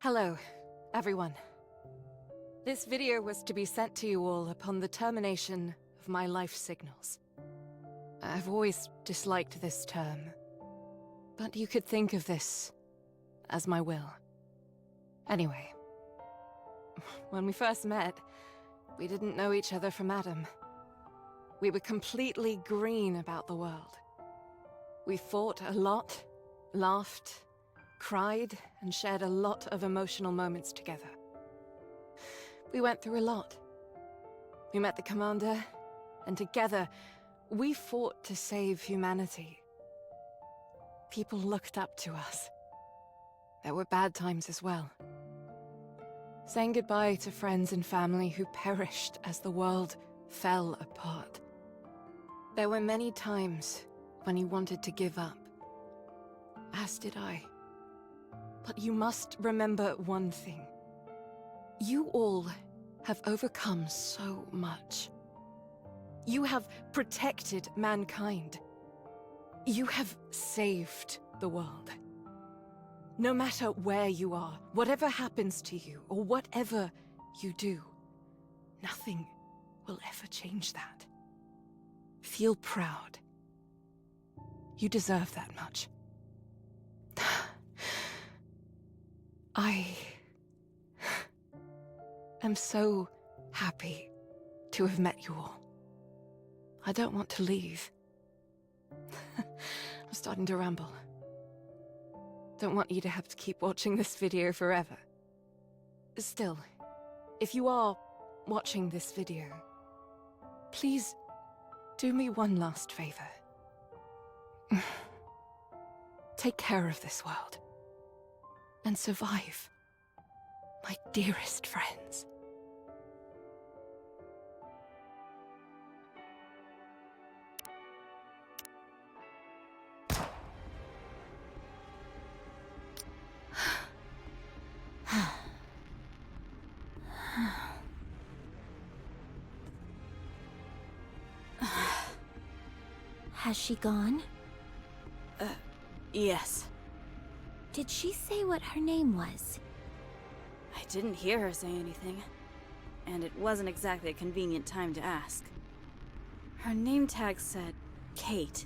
Hello, everyone. This video was to be sent to you all upon the termination of my life signals. I've always disliked this term, but you could think of this as my will. Anyway, when we first met, we didn't know each other from Adam. We were completely green about the world. We fought a lot, laughed, cried, and shared a lot of emotional moments together. We went through a lot. We met the commander, and together, we fought to save humanity. People looked up to us. There were bad times as well. Saying goodbye to friends and family who perished as the world fell apart. There were many times when you wanted to give up, as did I. But you must remember one thing. You all have overcome so much. You have protected mankind. You have saved the world. No matter where you are, whatever happens to you, or whatever you do, nothing will ever change that. Feel proud. You deserve that much. I am so happy to have met you all. I don't want to leave. I'm starting to ramble. Don't want you to have to keep watching this video forever. Still, if you are watching this video, please do me one last favor. Take care of this world. And survive, my dearest friends. Has she gone? Yes. Did she say what her name was? I didn't hear her say anything, and it wasn't exactly a convenient time to ask. Her name tag said Kate.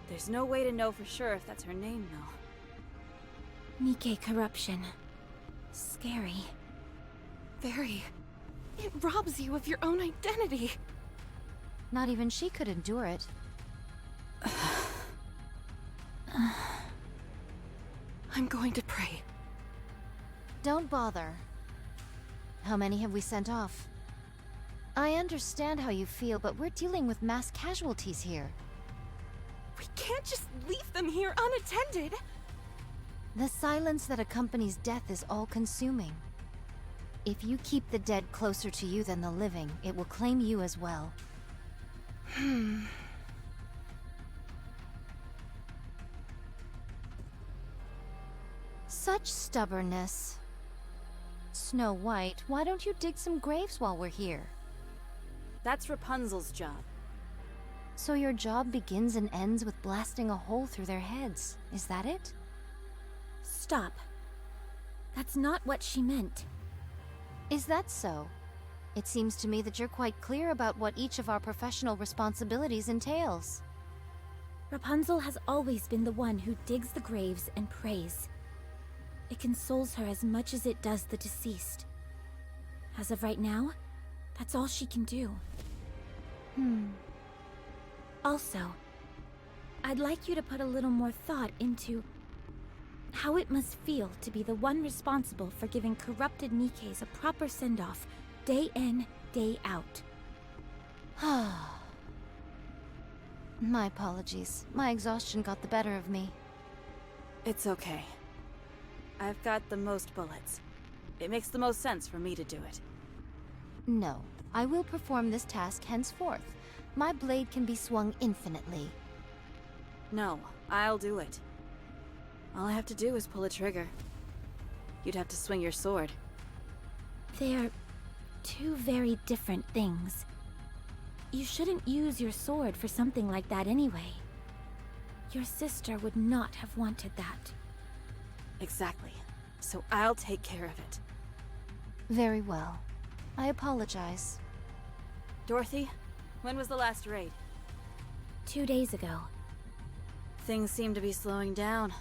There's no way to know for sure if that's her name, though. Nikke corruption. Scary. Very. It robs you of your own identity. Not even she could endure it. I'm going to pray. Don't bother. How many have we sent off? I understand how you feel, but we're dealing with mass casualties here. We can't just leave them here unattended. The silence that accompanies death is all-consuming. If you keep the dead closer to you than the living, it will claim you as well. Such stubbornness. Snow White, why don't you dig some graves while we're here? That's Rapunzel's job. So your job begins and ends with blasting a hole through their heads, is that it? Stop. That's not what she meant. Is that so? It seems to me that you're quite clear about what each of our professional responsibilities entails. Rapunzel has always been the one who digs the graves and prays. It consoles her as much as it does the deceased. As of right now, that's all she can do. Also, I'd like you to put a little more thought into how it must feel to be the one responsible for giving corrupted Nikkes a proper send-off, day in, day out. My apologies. My exhaustion got the better of me. It's okay. I've got the most bullets. It makes the most sense for me to do it. No, I will perform this task henceforth. My blade can be swung infinitely. No, I'll do it. All I have to do is pull a trigger. You'd have to swing your sword. They're two very different things. You shouldn't use your sword for something like that anyway. Your sister would not have wanted that. Exactly. so I'll take care of it. Very well. I apologize. Dorothy, when was the last raid? 2 days ago. Things seem to be slowing down.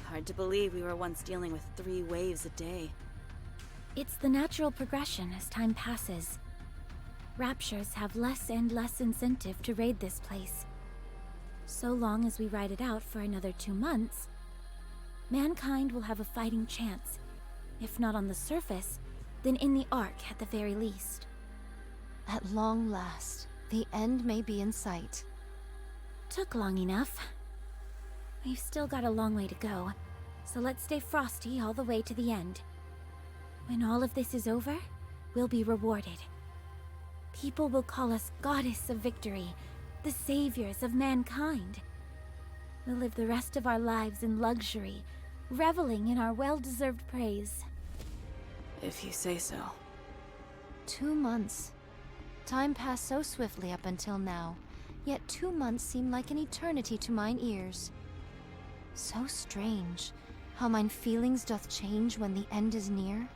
Hard to believe we were once dealing with 3 waves a day. It's the natural progression as time passes. Raptures have less and less incentive to raid this place. So long as we ride it out for another 2 months, mankind will have a fighting chance. If not on the surface, then in the Ark at the very least. At long last, the end may be in sight. Took long enough. We've still got a long way to go, so let's stay frosty all the way to the end. When all of this is over, we'll be rewarded. People will call us Goddess of Victory, the saviors of mankind. We'll live the rest of our lives in luxury, reveling in our well-deserved praise. If you say so. 2 months. Time passed so swiftly up until now, yet 2 months seem like an eternity to mine ears. So strange, how mine feelings doth change when the end is near.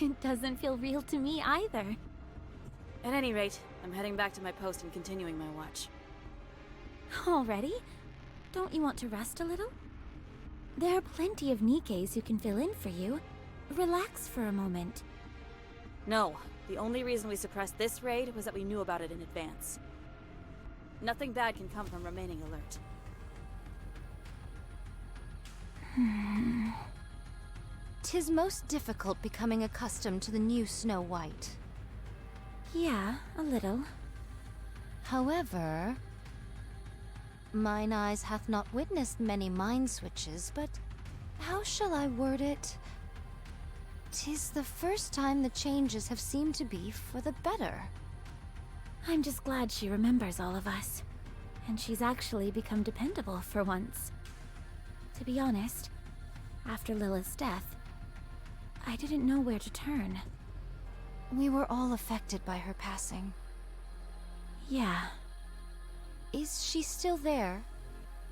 It doesn't feel real to me either. At any rate, I'm heading back to my post and continuing my watch. Already? Don't you want to rest a little? There are plenty of Nikkes who can fill in for you. Relax for a moment. No, the only reason we suppressed this raid was that we knew about it in advance. Nothing bad can come from remaining alert. "'Tis most difficult becoming accustomed to the new Snow White. Yeah, a little. However, mine eyes hath not witnessed many mind switches, but how shall I word it? 'Tis the first time the changes have seemed to be for the better." I'm just glad she remembers all of us. And she's actually become dependable for once. To be honest, after Lilith's death, I didn't know where to turn. We were all affected by her passing. Yeah. Is she still there?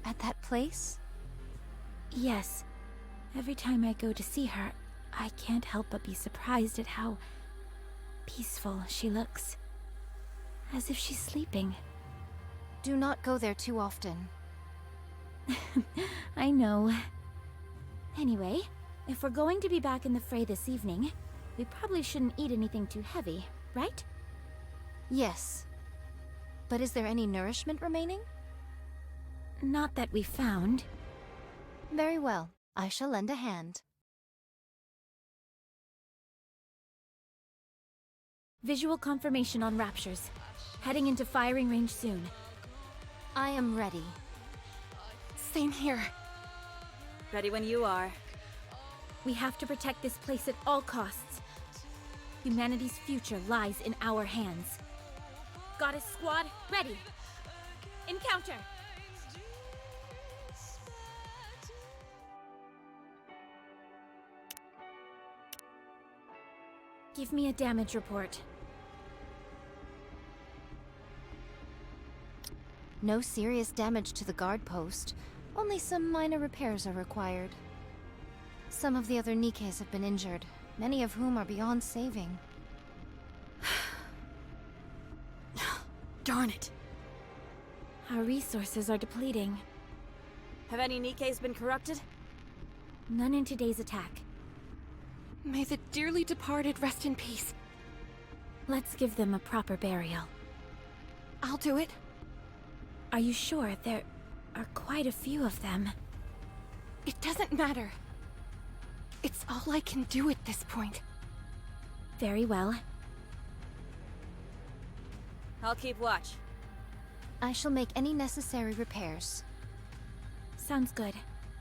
At that place? Yes. Every time I go to see her, I can't help but be surprised at how peaceful she looks. As if she's sleeping. Do not go there too often. I know. Anyway, if we're going to be back in the fray this evening, we probably shouldn't eat anything too heavy, right? Yes. But is there any nourishment remaining? Not that we found. Very well. I shall lend a hand. Visual confirmation on Raptures. Heading into firing range soon. I am ready. Same here. Ready when you are. We have to protect this place at all costs. Humanity's future lies in our hands. Goddess Squad, ready! Encounter! Give me a damage report. No serious damage to the guard post. Only some minor repairs are required. Some of the other Nikkes have been injured, many of whom are beyond saving. Darn it. Our resources are depleting. Have any Nikkes been corrupted? None in today's attack. May the dearly departed rest in peace. Let's give them a proper burial. I'll do it. Are you sure? There are quite a few of them. It doesn't matter. It's all I can do at this point. Very well. I'll keep watch. I shall make any necessary repairs. Sounds good.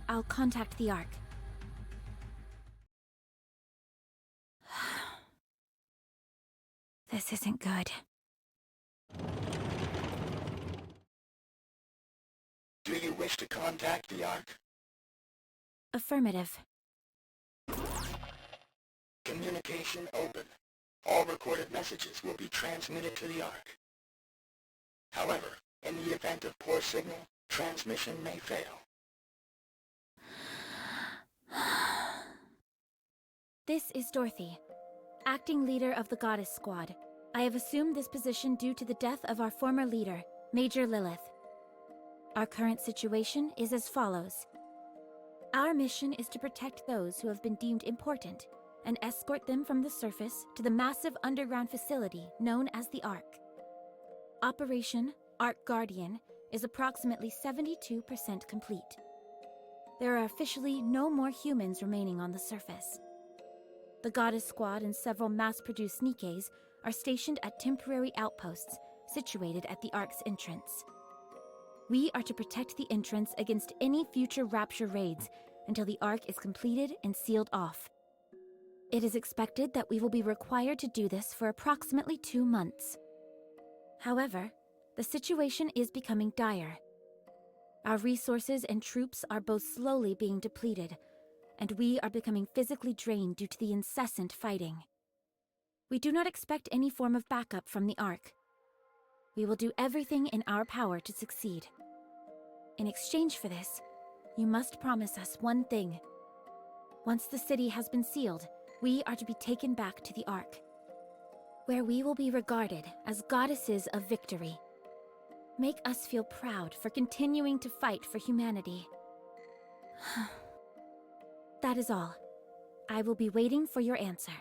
I'll contact the Ark. This isn't good. Do you wish to contact the Ark? Affirmative. Communication open. All recorded messages will be transmitted to the Ark. However, in the event of poor signal, transmission may fail. This is Dorothy, acting leader of the Goddess Squad. I have assumed this position due to the death of our former leader, Major Lilith. Our current situation is as follows. Our mission is to protect those who have been deemed important and escort them from the surface to the massive underground facility known as the Ark. Operation Ark Guardian is approximately 72% complete. There are officially no more humans remaining on the surface. The Goddess Squad and several mass-produced Nikes are stationed at temporary outposts situated at the Ark's entrance. We are to protect the entrance against any future Rapture raids until the Ark is completed and sealed off. It is expected that we will be required to do this for approximately 2 months. However, the situation is becoming dire. Our resources and troops are both slowly being depleted, and we are becoming physically drained due to the incessant fighting. We do not expect any form of backup from the Ark. We will do everything in our power to succeed. In exchange for this, you must promise us one thing. Once the city has been sealed, we are to be taken back to the Ark, where we will be regarded as goddesses of victory. Make us feel proud for continuing to fight for humanity. That is all. I will be waiting for your answer.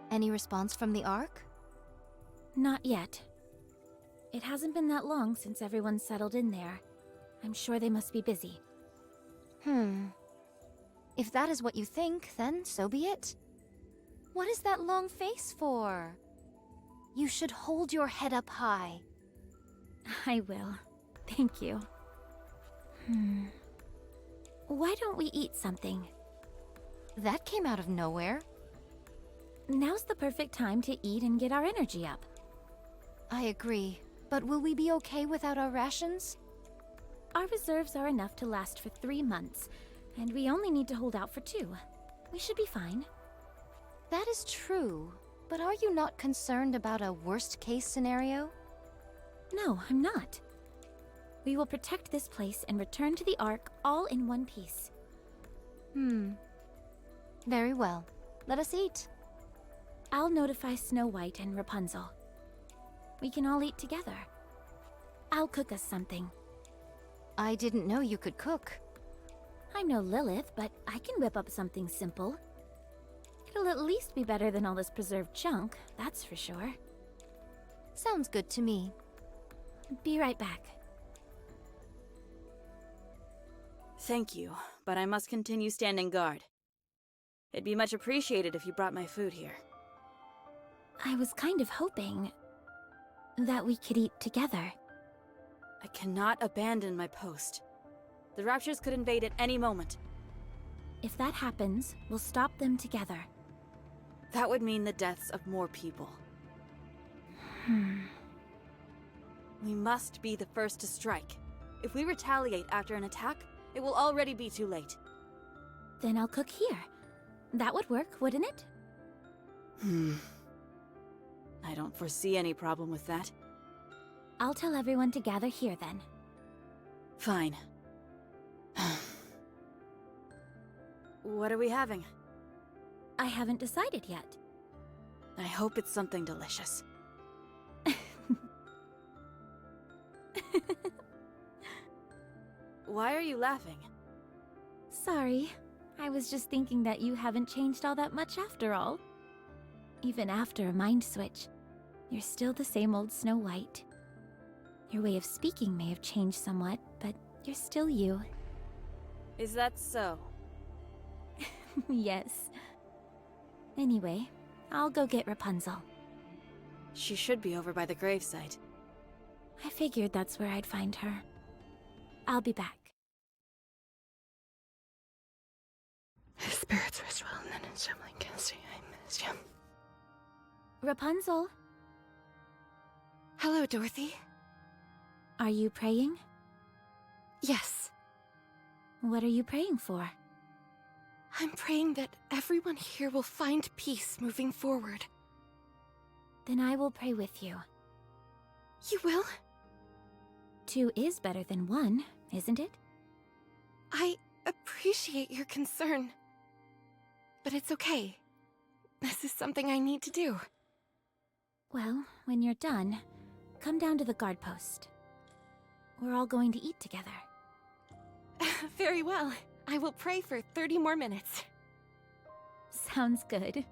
Any response from the Ark? Not yet. It hasn't been that long since everyone settled in there. I'm sure they must be busy. If that is what you think, then so be it. What is that long face for? You should hold your head up high. I will. Thank you. Why don't we eat something? That came out of nowhere. Now's the perfect time to eat and get our energy up. I agree, but will we be okay without our rations? Our reserves are enough to last for 3 months, and we only need to hold out for 2. We should be fine. That is true, but are you not concerned about a worst-case scenario? No, I'm not. We will protect this place and return to the Ark all in one piece. Very well. Let us eat. I'll notify Snow White and Rapunzel. We can all eat together. I'll cook us something. I didn't know you could cook. I'm no Lilith, but I can whip up something simple. It'll at least be better than all this preserved junk, that's for sure. Sounds good to me. Be right back. Thank you, but I must continue standing guard. It'd be much appreciated if you brought my food here. I was kind of hoping that we could eat together. I cannot abandon my post. The Raptures could invade at any moment. If that happens, we'll stop them together. That would mean the deaths of more people. We must be the first to strike. If we retaliate after an attack, it will already be too late. Then I'll cook here. That would work, wouldn't it? I don't foresee any problem with that. I'll tell everyone to gather here then. Fine. What are we having? I haven't decided yet. I hope it's something delicious. Why are you laughing? Sorry. I was just thinking that you haven't changed all that much after all. Even after a mind switch, you're still the same old Snow White. Your way of speaking may have changed somewhat, but you're still you. Is that so? Yes. Anyway, I'll go get Rapunzel. She should be over by the gravesite. I figured that's where I'd find her. I'll be back. His spirits rest well in an assembling casting. I miss you. Rapunzel, Hello, Dorothy. are you praying? Yes, What are you praying for? I'm praying that everyone here will find peace moving forward. Then I will pray with you. You will? 2 is better than 1, isn't it? I appreciate your concern. But it's okay. This is something I need to do. Well, when you're done, come down to the guard post. We're all going to eat together. Very well. I will pray for 30 more minutes. Sounds good.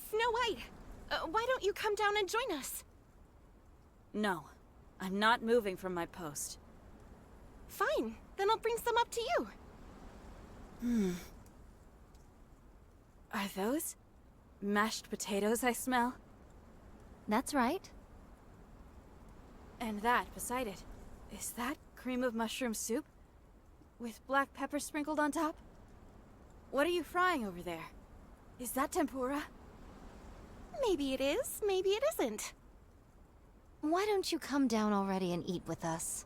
Snow White, why don't you come down and join us? No, I'm not moving from my post. Fine, then I'll bring some up to you. Are those mashed potatoes I smell? That's right. And that beside it, is that cream of mushroom soup? With black pepper sprinkled on top? What are you frying over there? Is that tempura? Maybe it is, maybe it isn't. Why don't you come down already and eat with us?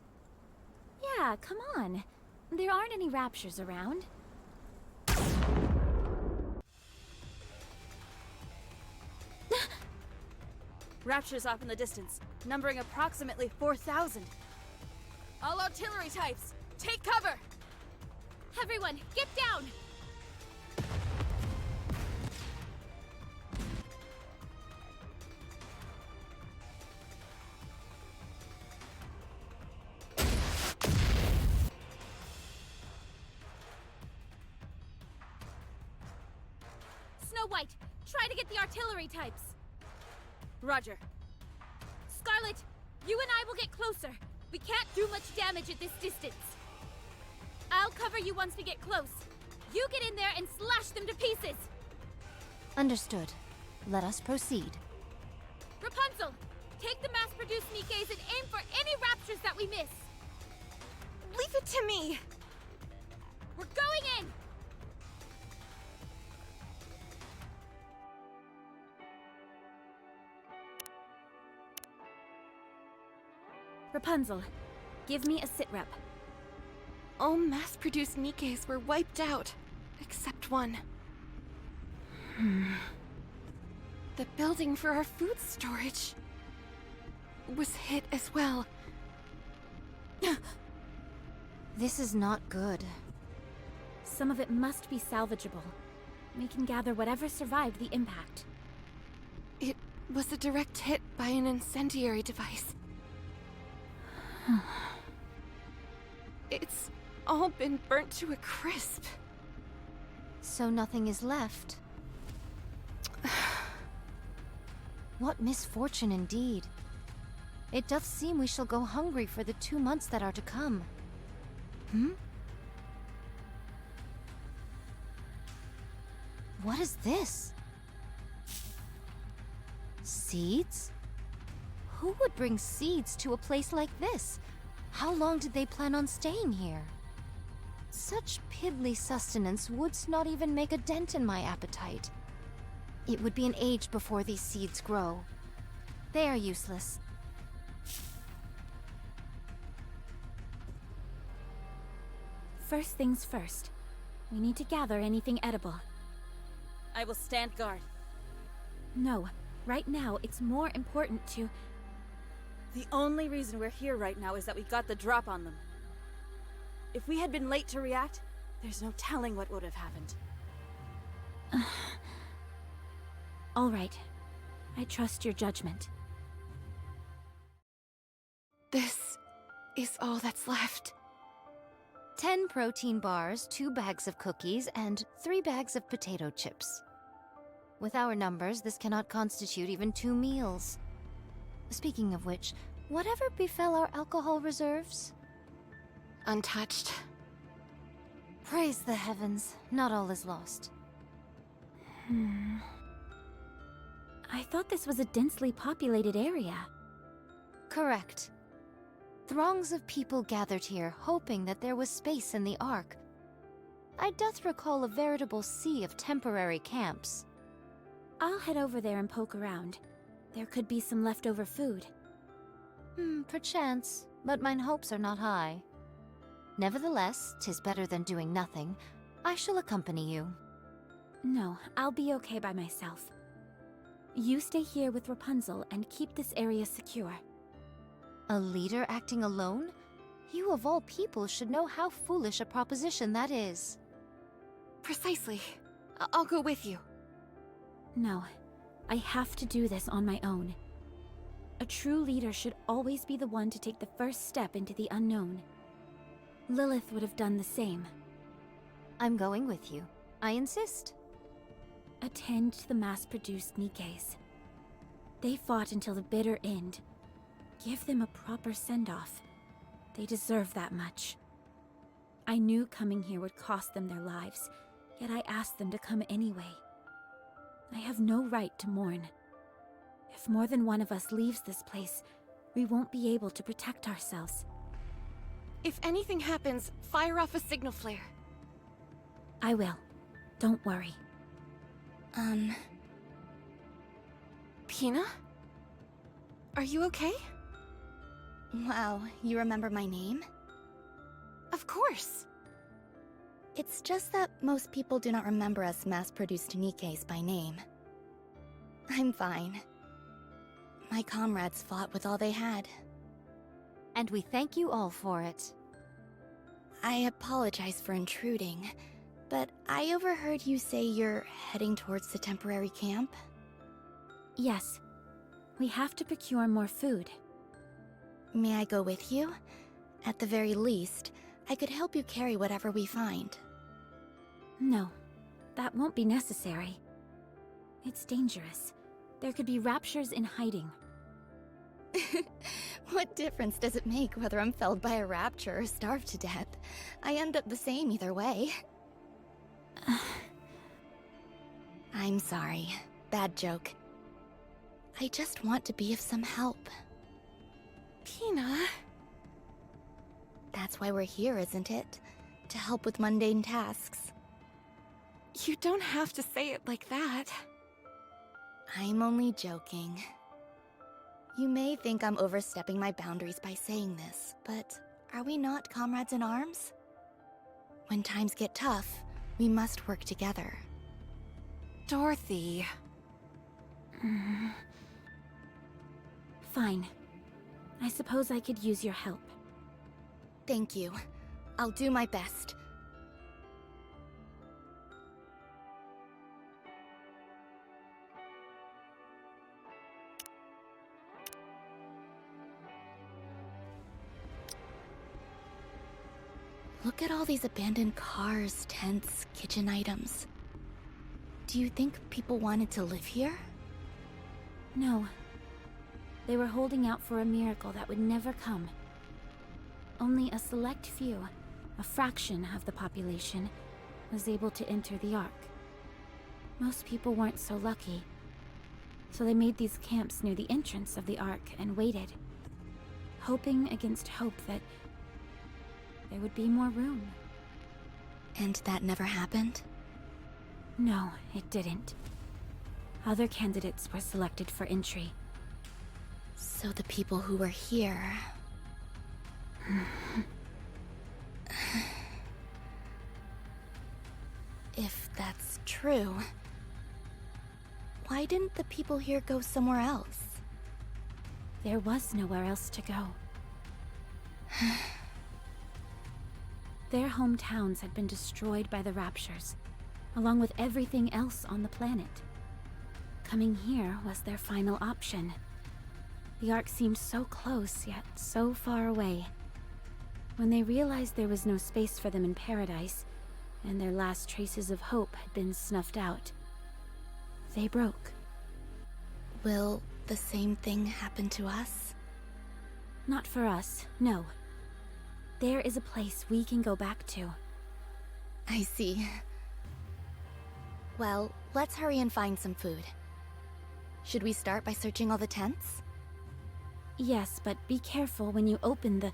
Yeah, come on. There aren't any raptures around. Raptures off in the distance, numbering approximately 4,000. All artillery types, take cover! Everyone, get down! Snow White, try to get the artillery types. Roger. Scarlet, you and I will get closer. We can't do much damage at this distance. I'll cover you once we get close. You get in there and slash them to pieces. Understood. Let us proceed. Rapunzel, take the mass-produced Nikes and aim for any raptures that we miss. Leave it to me! We're going in! Rapunzel, give me a sit rep. All mass-produced Nikes were wiped out, except one. The building for our food storage was hit as well. This is not good. Some of it must be salvageable. We can gather whatever survived the impact. It was a direct hit by an incendiary device. It's all been burnt to a crisp. So nothing is left. What misfortune indeed. It doth seem we shall go hungry for the 2 months that are to come. What is this? Seeds? Who would bring seeds to a place like this? How long did they plan on staying here? Such piddly sustenance would not even make a dent in my appetite. It would be an age before these seeds grow. They are useless. First things first. We need to gather anything edible. I will stand guard. No, right now it's more important to... The only reason we're here right now is that we got the drop on them. If we had been late to react, there's no telling what would have happened. All right. I trust your judgment. This is all that's left. 10 protein bars, 2 bags of cookies, and 3 bags of potato chips. With our numbers, this cannot constitute even 2 meals. Speaking of which, whatever befell our alcohol reserves? Untouched. Praise the heavens, not all is lost. I thought this was a densely populated area. Correct. Throngs of people gathered here, hoping that there was space in the Ark. I doth recall a veritable sea of temporary camps. I'll head over there and poke around. There could be some leftover food. Perchance, but mine hopes are not high. Nevertheless, 'tis better than doing nothing. I shall accompany you. No, I'll be okay by myself. You stay here with Rapunzel and keep this area secure. A leader acting alone? You of all people should know how foolish a proposition that is. Precisely. I'll go with you. No, I have to do this on my own. A true leader should always be the one to take the first step into the unknown. Lilith would have done the same. I'm going with you. I insist. Attend to the mass-produced Nikes. They fought until the bitter end. Give them a proper send-off. They deserve that much. I knew coming here would cost them their lives, yet I asked them to come anyway. I have no right to mourn. If more than one of us leaves this place, we won't be able to protect ourselves. If anything happens, fire off a signal flare. I will. Don't worry. Pina? Are you okay? Wow, you remember my name? Of course. It's just that most people do not remember us mass-produced Nikes by name. I'm fine. My comrades fought with all they had. And we thank you all for it. I apologize for intruding, but I overheard you say you're heading towards the temporary camp? Yes. We have to procure more food. May I go with you? At the very least, I could help you carry whatever we find. No, that won't be necessary. It's dangerous. There could be raptures in hiding. What difference does it make whether I'm felled by a rapture or starved to death? I end up the same either way. I'm sorry. Bad joke. I just want to be of some help. Pina? That's why we're here, isn't it? To help with mundane tasks. You don't have to say it like that. I'm only joking. You may think I'm overstepping my boundaries by saying this, but are we not comrades in arms? When times get tough, we must work together. Dorothy. Fine. I suppose I could use your help. Thank you. I'll do my best. Look at all these abandoned cars, tents, kitchen items. Do you think people wanted to live here? No. They were holding out for a miracle that would never come. Only a select few, a fraction of the population, was able to enter the Ark. Most people weren't so lucky, so they made these camps near the entrance of the Ark and waited, hoping against hope that there would be more room. And that never happened? No, it didn't. Other candidates were selected for entry. So the people who were here... If that's true, why didn't the people here go somewhere else? There was nowhere else to go. Their hometowns had been destroyed by the Raptures, along with everything else on the planet. Coming here was their final option. The Ark seemed so close, yet so far away. When they realized there was no space for them in paradise, and their last traces of hope had been snuffed out, they broke. Will the same thing happen to us? Not for us, no. There is a place we can go back to. I see. Well, let's hurry and find some food. Should we start by searching all the tents? Yes, but be careful when you open the...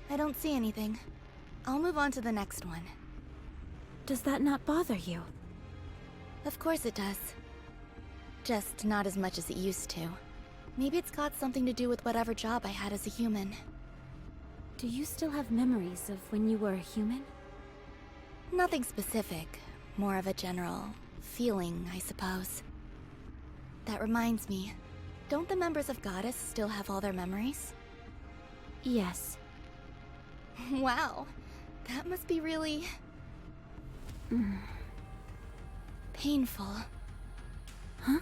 I don't see anything. I'll move on to the next one. Does that not bother you? Of course it does. Just not as much as it used to. Maybe it's got something to do with whatever job I had as a human. Do you still have memories of when you were a human? Nothing specific. More of a general feeling, I suppose. That reminds me, don't the members of Goddess still have all their memories? Yes. Wow, that must be really... painful. Huh?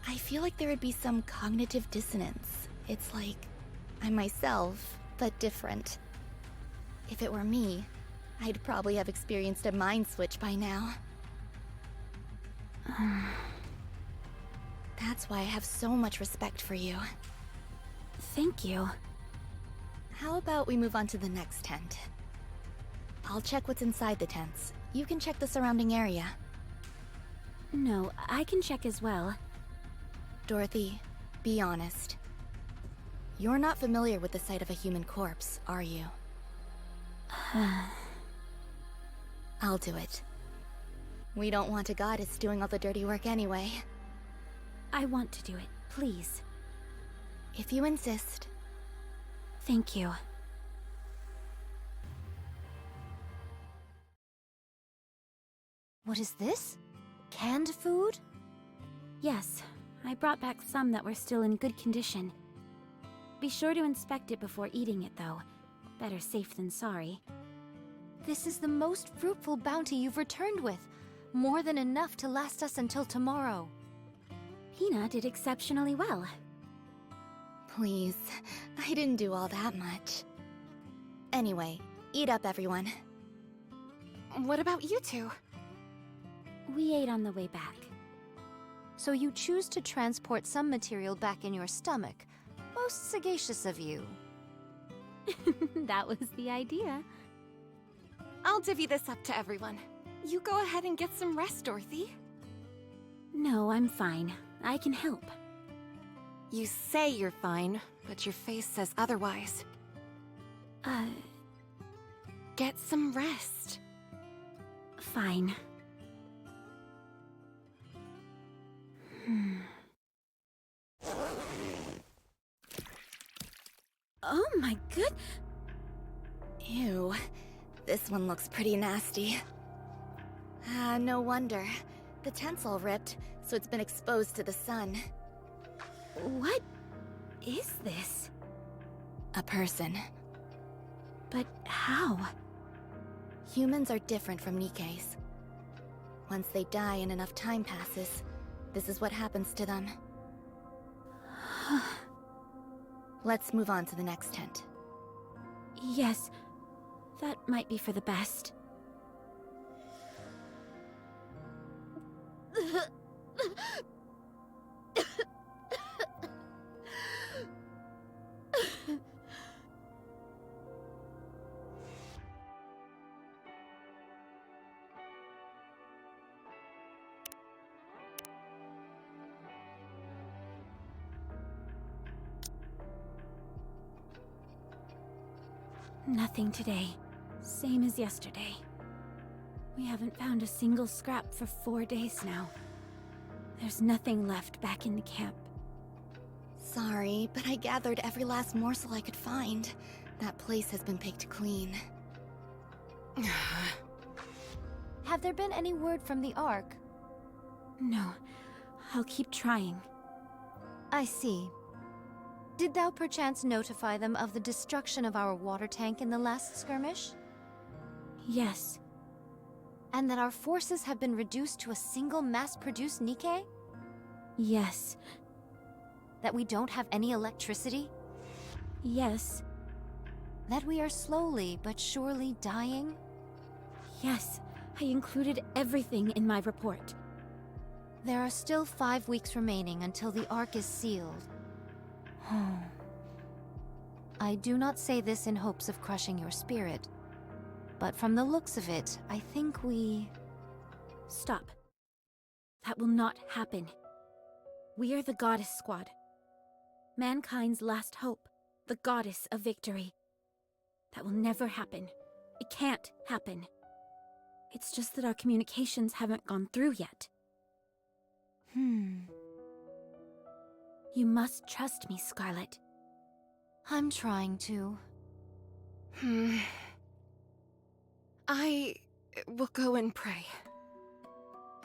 I feel like there would be some cognitive dissonance. It's like I'm myself, but different. If it were me, I'd probably have experienced a mind switch by now. That's why I have so much respect for you. Thank you. How about we move on to the next tent? I'll check what's inside the tents. You can check the surrounding area. No, I can check as well. Dorothy, be honest. You're not familiar with the sight of a human corpse, are you? I'll do it. We don't want a goddess doing all the dirty work anyway. I want to do it, please. If you insist. Thank you. What is this? Canned food? Yes, I brought back some that were still in good condition. Be sure to inspect it before eating it, though. Better safe than sorry. This is the most fruitful bounty you've returned with. More than enough to last us until tomorrow. Hina did exceptionally well. Please, I didn't do all that much. Anyway, eat up, everyone. What about you two? We ate on the way back. So you choose to transport some material back in your stomach. Most sagacious of you. That was the idea. I'll divvy this up to everyone. You go ahead and get some rest, Dorothy. No, I'm fine. I can help. You say you're fine, but your face says otherwise. Get some rest. Fine. Oh my good... Ew, this one looks pretty nasty. No wonder. The tent's all ripped, so it's been exposed to the sun. What is this? A person. But how? Humans are different from Nikkeis. Once they die and enough time passes, this is what happens to them. Let's move on to the next tent. Yes, that might be for the best. Nothing today. Same as yesterday. We haven't found a single scrap for 4 days now. There's nothing left back in the camp. Sorry, but I gathered every last morsel I could find. That place has been picked clean. Have there been any word from the Ark? No, I'll keep trying. I see. Did thou perchance notify them of the destruction of our water tank in the last skirmish? Yes. And that our forces have been reduced to a single mass-produced Nikke? Yes. That we don't have any electricity? Yes. That we are slowly but surely dying? Yes. I included everything in my report. There are still 5 weeks remaining until the Ark is sealed. I do not say this in hopes of crushing your spirit, but from the looks of it, I think we... Stop. That will not happen. We are the Goddess Squad. Mankind's last hope. The Goddess of Victory. That will never happen. It can't happen. It's just that our communications haven't gone through yet. You must trust me, Scarlet. I'm trying to. I will go and pray.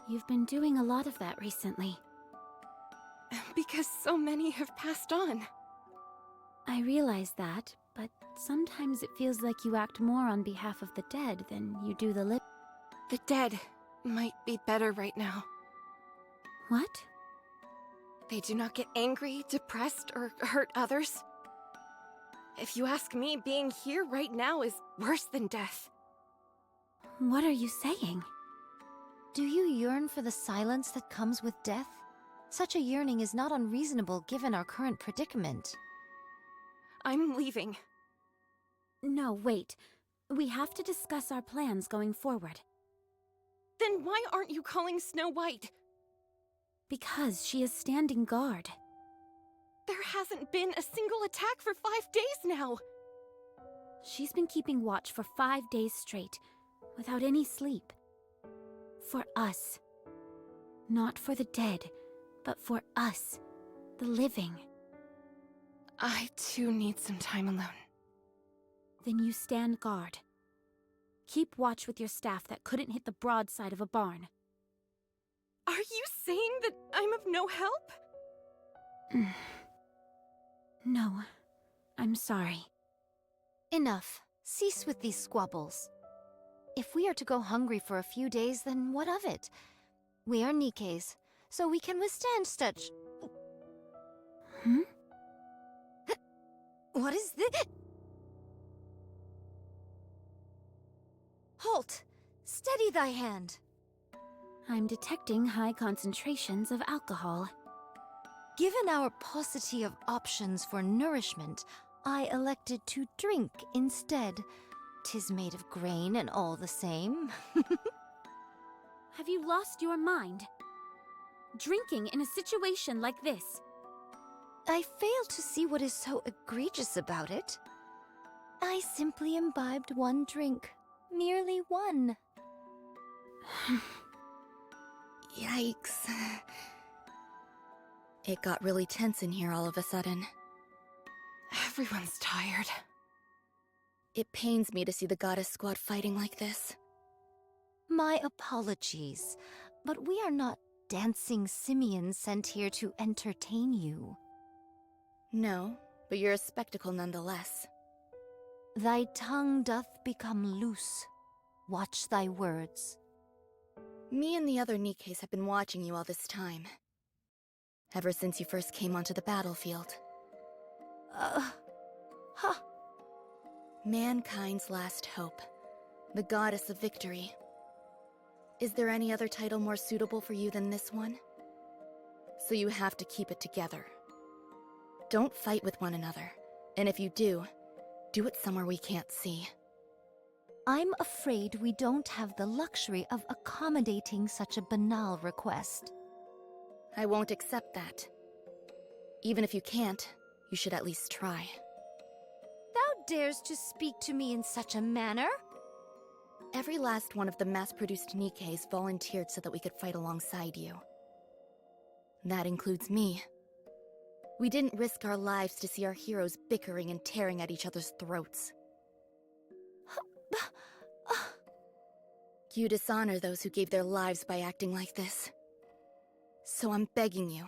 You've been doing a lot of that recently. Because so many have passed on. I realize that, but sometimes it feels like you act more on behalf of the dead than you do the living. The dead might be better right now. What? They do not get angry, depressed, or hurt others. If you ask me, being here right now is worse than death. What are you saying? Do you yearn for the silence that comes with death? Such a yearning is not unreasonable given our current predicament. I'm leaving. No, wait. We have to discuss our plans going forward. Then why aren't you calling Snow White? Because she is standing guard. There hasn't been a single attack for 5 days now. She's been keeping watch for 5 days straight, without any sleep. For us. Not for the dead, but for us, the living. I too need some time alone. Then you stand guard. Keep watch with your staff that couldn't hit the broadside of a barn. Are you saying that I'm of no help? No, I'm sorry. Enough. Cease with these squabbles. If we are to go hungry for a few days, then what of it? We are Nikes, so we can withstand such... What is this? Halt! Steady thy hand! I'm detecting high concentrations of alcohol. Given our paucity of options for nourishment, I elected to drink instead. 'Tis made of grain and all the same. Have you lost your mind? Drinking in a situation like this. I fail to see what is so egregious about it. I simply imbibed one drink. Merely one. Yikes. It got really tense in here all of a sudden. Everyone's tired. It pains me to see the goddess squad fighting like this. My apologies, but we are not dancing simians sent here to entertain you. No, but you're a spectacle nonetheless. Thy tongue doth become loose. Watch thy words. Me and the other Nikes have been watching you all this time. Ever since you first came onto the battlefield. Mankind's last hope. The goddess of victory. Is there any other title more suitable for you than this one? So you have to keep it together. Don't fight with one another. And if you do it somewhere we can't see. I'm afraid we don't have the luxury of accommodating such a banal request. I won't accept that. Even if you can't, you should at least try. Thou dares to speak to me in such a manner? Every last one of the mass-produced Nikes volunteered so that we could fight alongside you. That includes me. We didn't risk our lives to see our heroes bickering and tearing at each other's throats. You dishonor those who gave their lives by acting like this. So I'm begging you,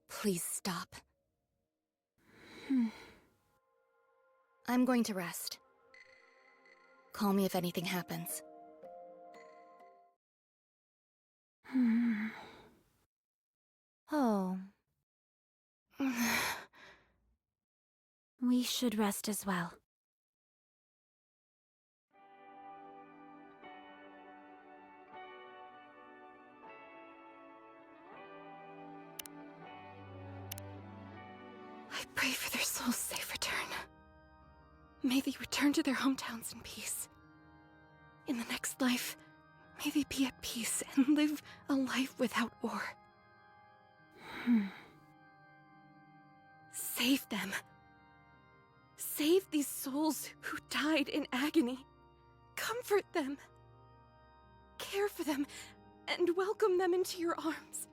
please stop. I'm going to rest. Call me if anything happens. Oh. We should rest as well. I pray for their souls' safe return. May they return to their hometowns in peace. In the next life, may they be at peace and live a life without war. Save them. Save these souls who died in agony. Comfort them. care for them and welcome them into your arms.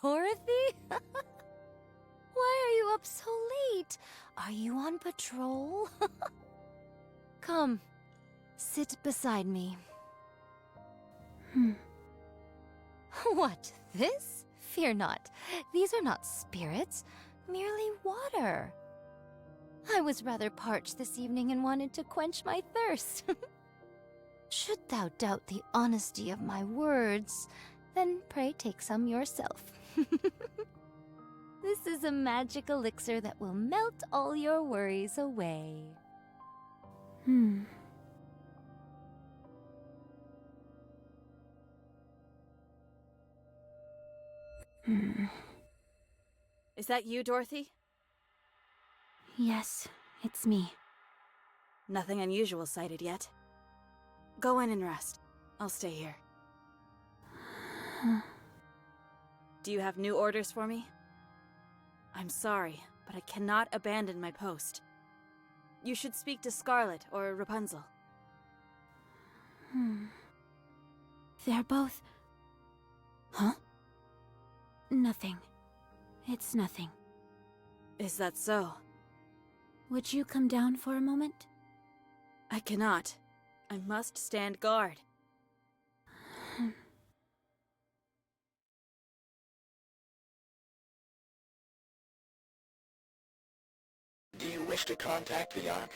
Dorothy? Why are you up so late? Are you on patrol? Come, sit beside me. What, this? Fear not. These are not spirits, merely water. I was rather parched this evening and wanted to quench my thirst. Should thou doubt the honesty of my words, then pray take some yourself. This is a magic elixir that will melt all your worries away. Is that you, Dorothy? Yes, it's me. Nothing unusual sighted yet. Go in and rest. I'll stay here. Do you have new orders for me? I'm sorry, but I cannot abandon my post. You should speak to Scarlet or Rapunzel. They're both... Huh? Nothing. It's nothing. Is that so? Would you come down for a moment? I cannot. I must stand guard. Do you wish to contact the Ark?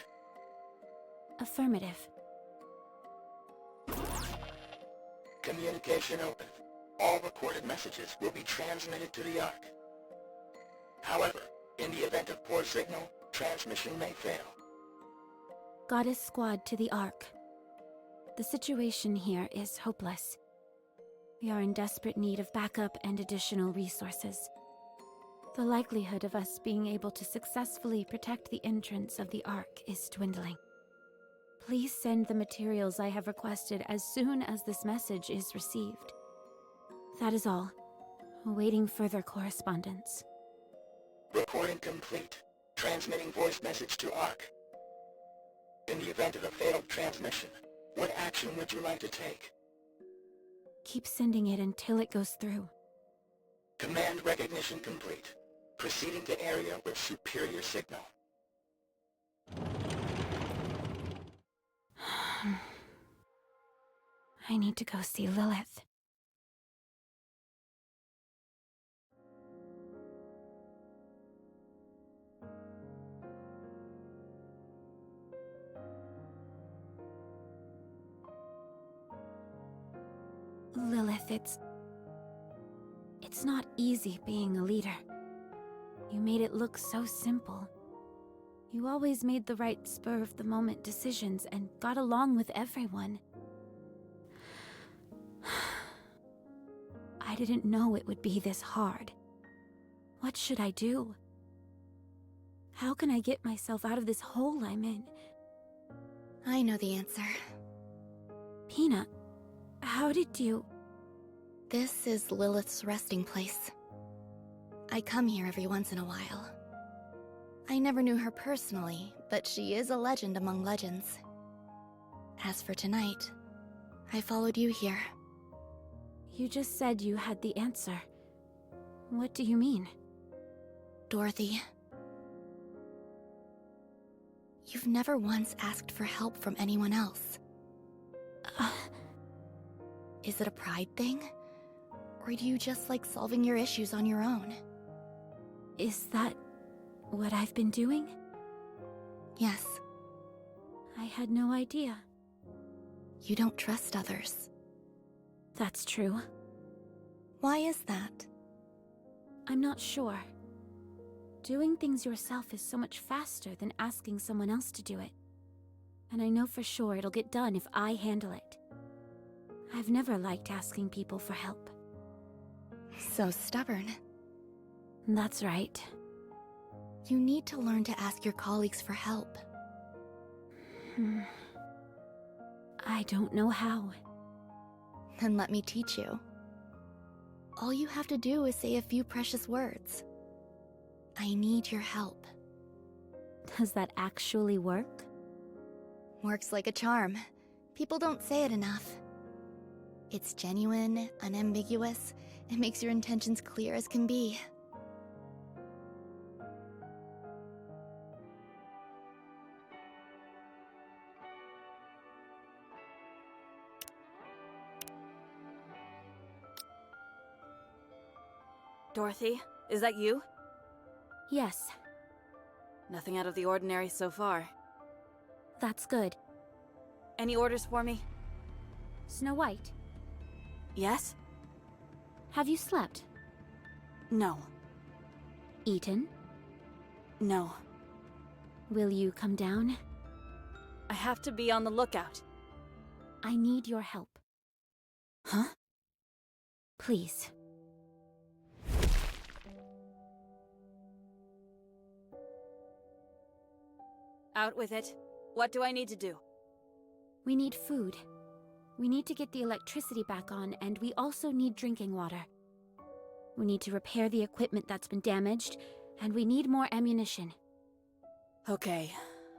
Affirmative. Communication open. All recorded messages will be transmitted to the Ark. However, in the event of poor signal, transmission may fail. Goddess Squad to the Ark. The situation here is hopeless. We are in desperate need of backup and additional resources. The likelihood of us being able to successfully protect the entrance of the Ark is dwindling. Please send the materials I have requested as soon as this message is received. That is all. Awaiting further correspondence. Recording complete. Transmitting voice message to Ark. In the event of a failed transmission, what action would you like to take? Keep sending it until it goes through. Command recognition complete. Proceeding to area with superior signal. I need to go see Lilith. Lilith, it's not easy being a leader. You made it look so simple. You always made the right spur-of-the-moment decisions and got along with everyone. I didn't know it would be this hard. What should I do? How can I get myself out of this hole I'm in? I know the answer. Peanut, how did you... This is Lilith's resting place. I come here every once in a while. I never knew her personally, but she is a legend among legends. As for tonight, I followed you here. You just said you had the answer. What do you mean? Dorothy, you've never once asked for help from anyone else. Is it a pride thing? Or do you just like solving your issues on your own? Is that what I've been doing? Yes. I had no idea. You don't trust others. That's true. Why is that? I'm not sure. Doing things yourself is so much faster than asking someone else to do it. And I know for sure it'll get done if I handle it. I've never liked asking people for help. So stubborn. That's right. You need to learn to ask your colleagues for help. I don't know how. Then let me teach you. All you have to do is say a few precious words. I need your help. Does that actually work? Works like a charm. People don't say it enough. It's genuine, unambiguous. It makes your intentions clear as can be. Dorothy, is that you? Yes, Nothing out of the ordinary so far. that's good. Any orders for me? Snow White, Yes? have you slept? No. Eaten? No. Will you come down? I have to be on the lookout. I need your help. Huh? Please. Out with it. What do I need to do? We need food. We need to get the electricity back on, and we also need drinking water. We need to repair the equipment that's been damaged, and we need more ammunition. Okay,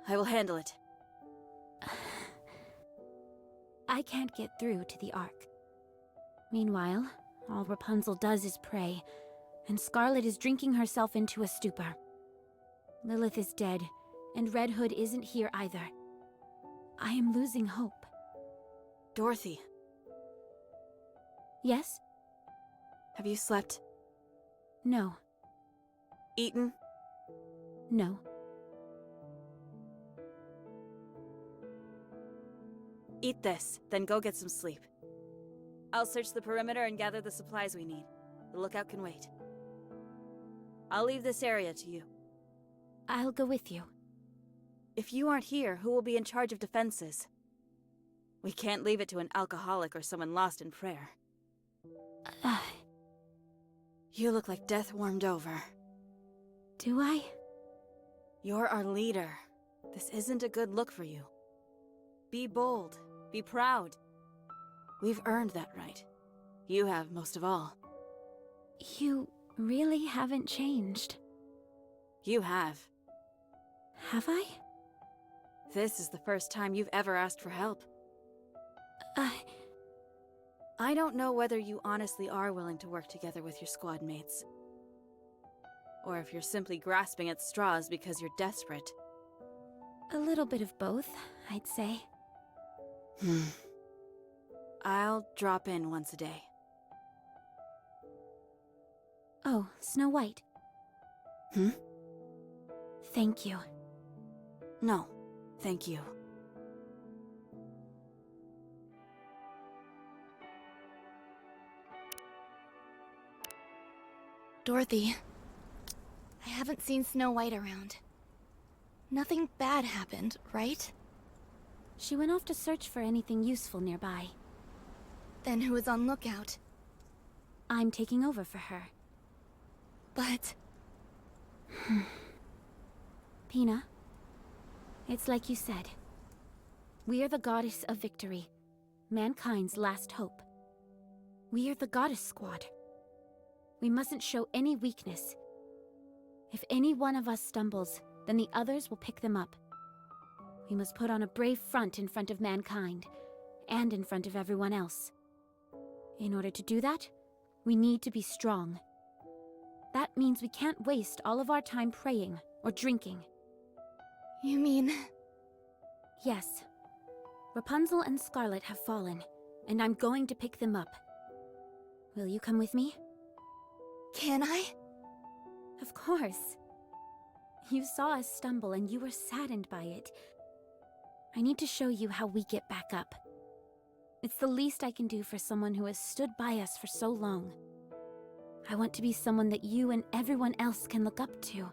I will handle it. I can't get through to the Ark. Meanwhile, all Rapunzel does is pray, and Scarlet is drinking herself into a stupor. Lilith is dead, and Red Hood isn't here either. I am losing hope. Dorothy, Yes? have you slept? No. Eaten? No. Eat this, then go get some sleep. I'll search the perimeter and gather the supplies we need. The lookout can wait. I'll leave this area to you. I'll go with you. If you aren't here, who will be in charge of defenses? We can't leave it to an alcoholic or someone lost in prayer. You look like death warmed over. Do I? You're our leader. This isn't a good look for you. Be bold. Be proud. We've earned that right. You have most of all. You really haven't changed. You have. Have I? This is the first time you've ever asked for help. I don't know whether you honestly are willing to work together with your squad mates. Or if you're simply grasping at straws because you're desperate. A little bit of both, I'd say. I'll drop in once a day. Oh, Snow White. Hmm? Thank you. No, thank you. Dorothy, I haven't seen Snow White around. Nothing bad happened, right? She went off to search for anything useful nearby. Then who is on lookout? I'm taking over for her. But... Pina, it's like you said. We are the goddess of victory, mankind's last hope. We are the goddess squad. We mustn't show any weakness. If any one of us stumbles, then the others will pick them up. We must put on a brave front in front of mankind, and in front of everyone else. In order to do that, we need to be strong. That means we can't waste all of our time praying or drinking. You mean... Yes. Rapunzel and Scarlet have fallen, and I'm going to pick them up. Will you come with me? Can I? Of course. You saw us stumble and you were saddened by it. I need to show you how we get back up. It's the least I can do for someone who has stood by us for so long. I want to be someone that you and everyone else can look up to.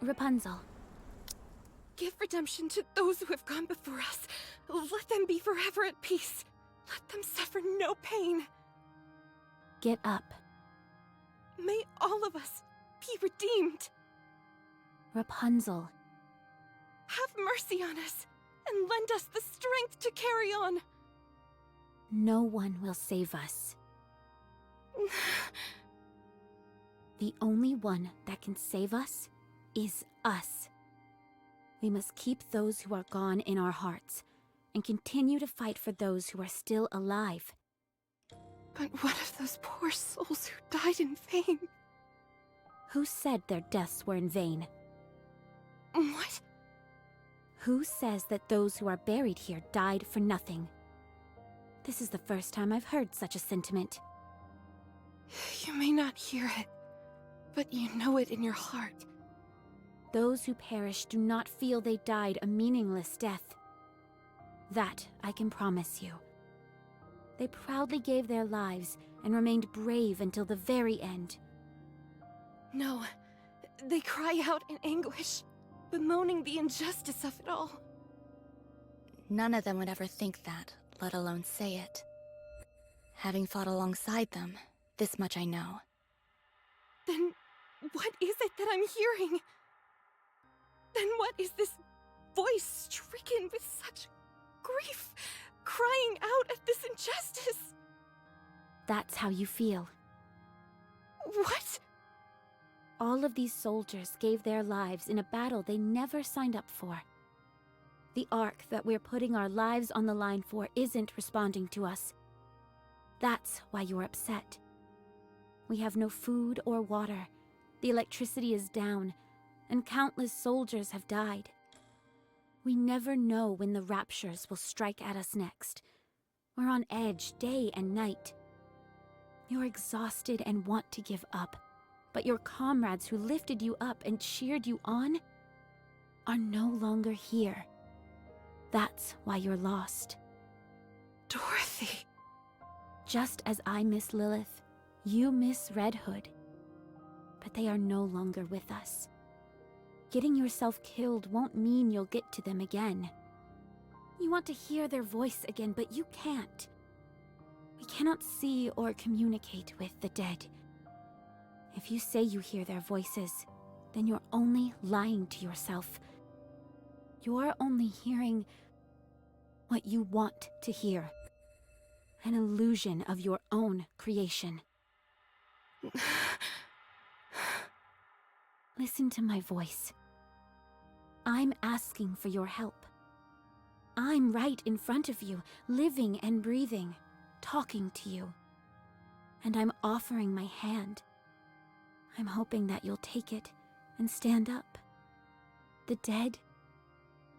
Rapunzel. Give redemption to those who have gone before us. Let them be forever at peace. Let them suffer no pain. Get up. May all of us be redeemed. Rapunzel. Have mercy on us. and lend us the strength to carry on. No one will save us. The only one that can save us is us. We must keep those who are gone in our hearts and continue to fight for those who are still alive. But what of those poor souls who died in vain? Who said their deaths were in vain? What? Who says that those who are buried here died for nothing? This is the first time I've heard such a sentiment. You may not hear it, but you know it in your heart. Those who perish do not feel they died a meaningless death. That I can promise you. They proudly gave their lives and remained brave until the very end. No, they cry out in anguish, bemoaning the injustice of it all. None of them would ever think that, let alone say it. Having fought alongside them, this much I know. Then what is it that I'm hearing? Then what is this voice stricken with such grief, crying out at this injustice? That's how you feel. What? All of these soldiers gave their lives in a battle they never signed up for. The Ark that we're putting our lives on the line for isn't responding to us. That's why you're upset. We have no food or water. The electricity is down, and countless soldiers have died. We never know when the raptures will strike at us next. We're on edge day and night. You're exhausted and want to give up, but your comrades who lifted you up and cheered you on are no longer here. That's why you're lost. Dorothy. Just as I miss Lilith, you miss Red Hood. But they are no longer with us. Getting yourself killed won't mean you'll get to them again. You want to hear their voice again, but you can't. We cannot see or communicate with the dead. If you say you hear their voices, then you're only lying to yourself. You're only hearing what you want to hear. An illusion of your own creation. Listen to my voice. I'm asking for your help. I'm right in front of you, living and breathing, talking to you. And I'm offering my hand. I'm hoping that you'll take it and stand up. The dead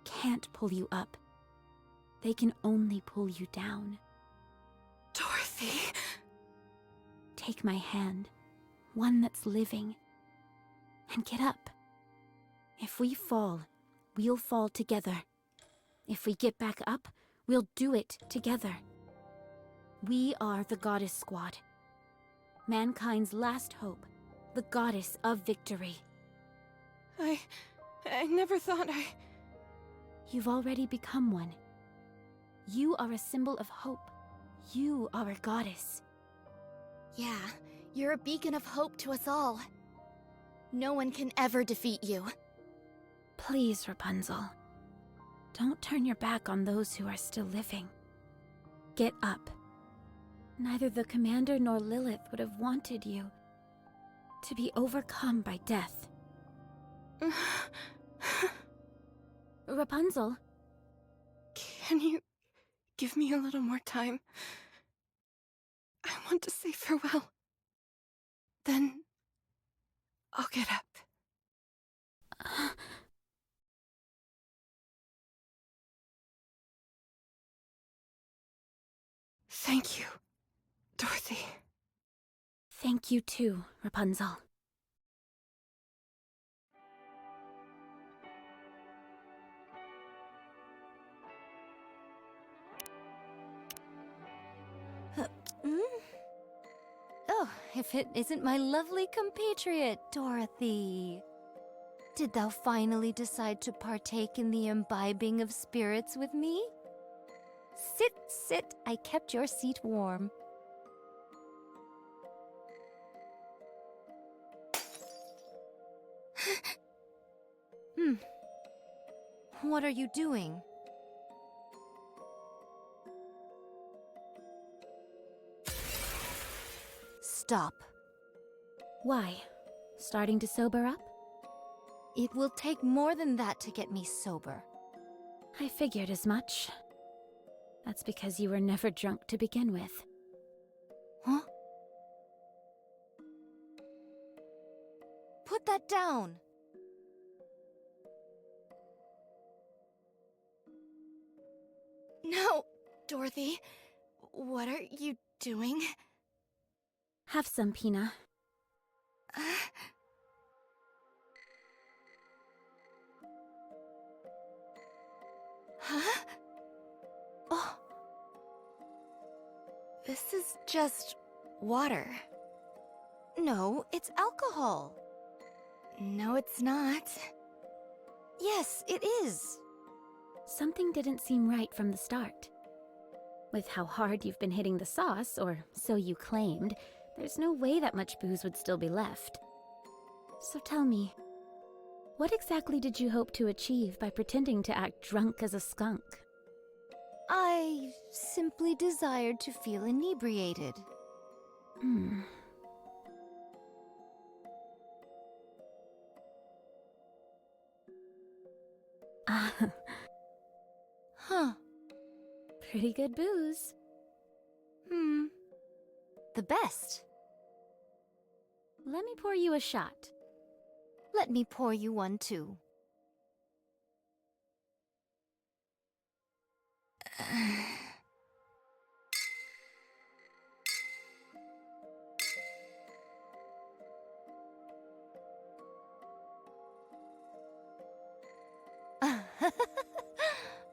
can't pull you up. They can only pull you down. Dorothy. Take my hand, one that's living, and get up. If we fall, we'll fall together. If we get back up, we'll do it together. We are the Goddess Squad. Mankind's last hope, the goddess of victory. I never thought You've already become one. You are a symbol of hope. You are a goddess. Yeah, you're a beacon of hope to us all. No one can ever defeat you. Please, Rapunzel. Don't turn your back on those who are still living. Get up. Neither the Commander nor Lilith would have wanted you to be overcome by death. Rapunzel? Can you give me a little more time? I want to say farewell. Then I'll get up. Thank you, Dorothy. Thank you too, Rapunzel. Oh, if it isn't my lovely compatriot, Dorothy. Did thou finally decide to partake in the imbibing of spirits with me? Sit, sit, I kept your seat warm. What are you doing? stop. Why? Starting to sober up? It will take more than that to get me sober. I figured as much. That's because you were never drunk to begin with. Huh? Put that down! No, Dorothy. What are you doing? Have some, Pina. Huh? Oh. This is just water. No, it's alcohol. No, it's not. Yes, it is. Something didn't seem right from the start. With how hard you've been hitting the sauce, or so you claimed, there's no way that much booze would still be left. So tell me, what exactly did you hope to achieve by pretending to act drunk as a skunk? I simply desired to feel inebriated. Huh. Pretty good booze. The best. Let me pour you a shot. Let me pour you one too.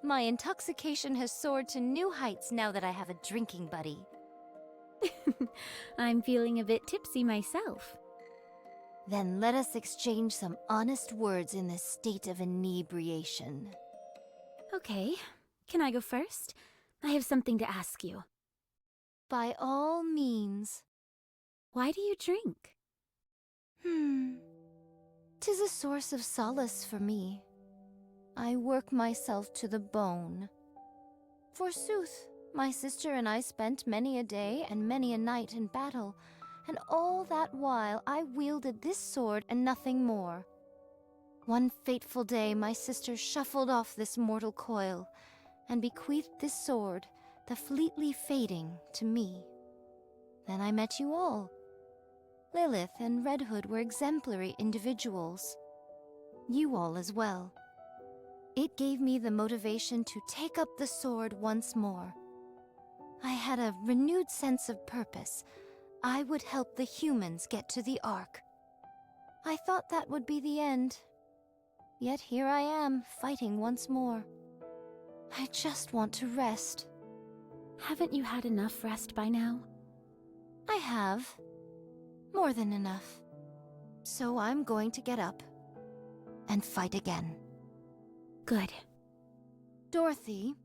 My intoxication has soared to new heights now that I have a drinking buddy. I'm feeling a bit tipsy myself. Then let us exchange some honest words in this state of inebriation. Okay, can I go first? I have something to ask you. By all means. Why do you drink? 'Tis a source of solace for me. I work myself to the bone. Forsooth, my sister and I spent many a day and many a night in battle, and all that while I wielded this sword and nothing more. One fateful day my sister shuffled off this mortal coil, and bequeathed this sword, the fleetly fading, to me. Then I met you all. Lilith and Red Hood were exemplary individuals. You all as well. It gave me the motivation to take up the sword once more. I had a renewed sense of purpose. I would help the humans get to the Ark. I thought that would be the end. Yet here I am, fighting once more. I just want to rest. Haven't you had enough rest by now? I have. More than enough. So I'm going to get up and fight again. Good. Dorothy?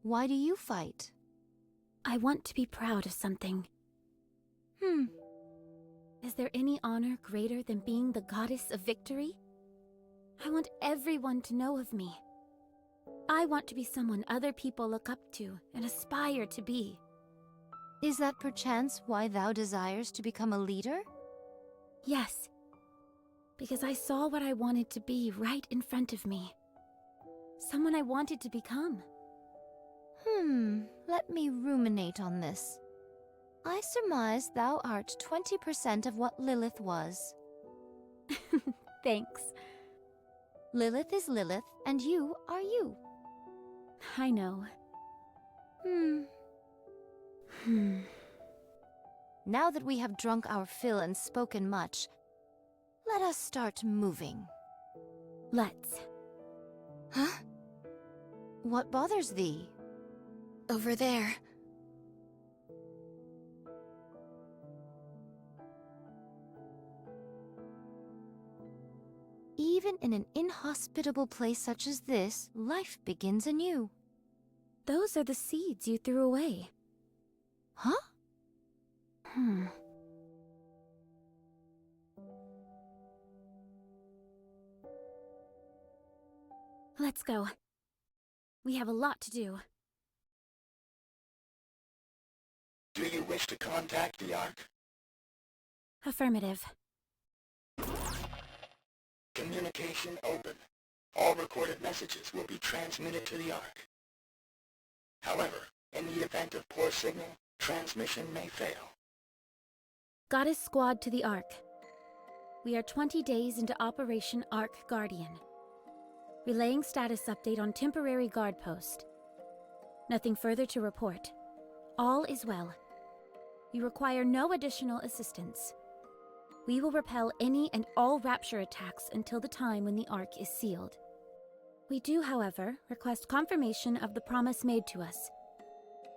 Why do you fight? I want to be proud of something. Is there any honor greater than being the goddess of victory? I want everyone to know of me. I want to be someone other people look up to and aspire to be. Is that perchance why thou desires to become a leader? Yes. Because I saw what I wanted to be right in front of me. Someone I wanted to become. Let me ruminate on this. I surmise thou art 20% of what Lilith was. Thanks. Lilith is Lilith, and you are you. I know. Now that we have drunk our fill and spoken much, let us start moving. Let's. Huh? What bothers thee? Over there. Even in an inhospitable place such as this, life begins anew. Those are the seeds you threw away. Huh? Let's go. We have a lot to do. Do you wish to contact the Ark? Affirmative. Communication open. All recorded messages will be transmitted to the Ark. However, in the event of poor signal, transmission may fail. Goddess Squad to the Ark. We are 20 days into Operation Ark Guardian. Relaying status update on temporary guard post. Nothing further to report. All is well. We require no additional assistance. We will repel any and all Rapture attacks until the time when the Ark is sealed. We do, however, request confirmation of the promise made to us.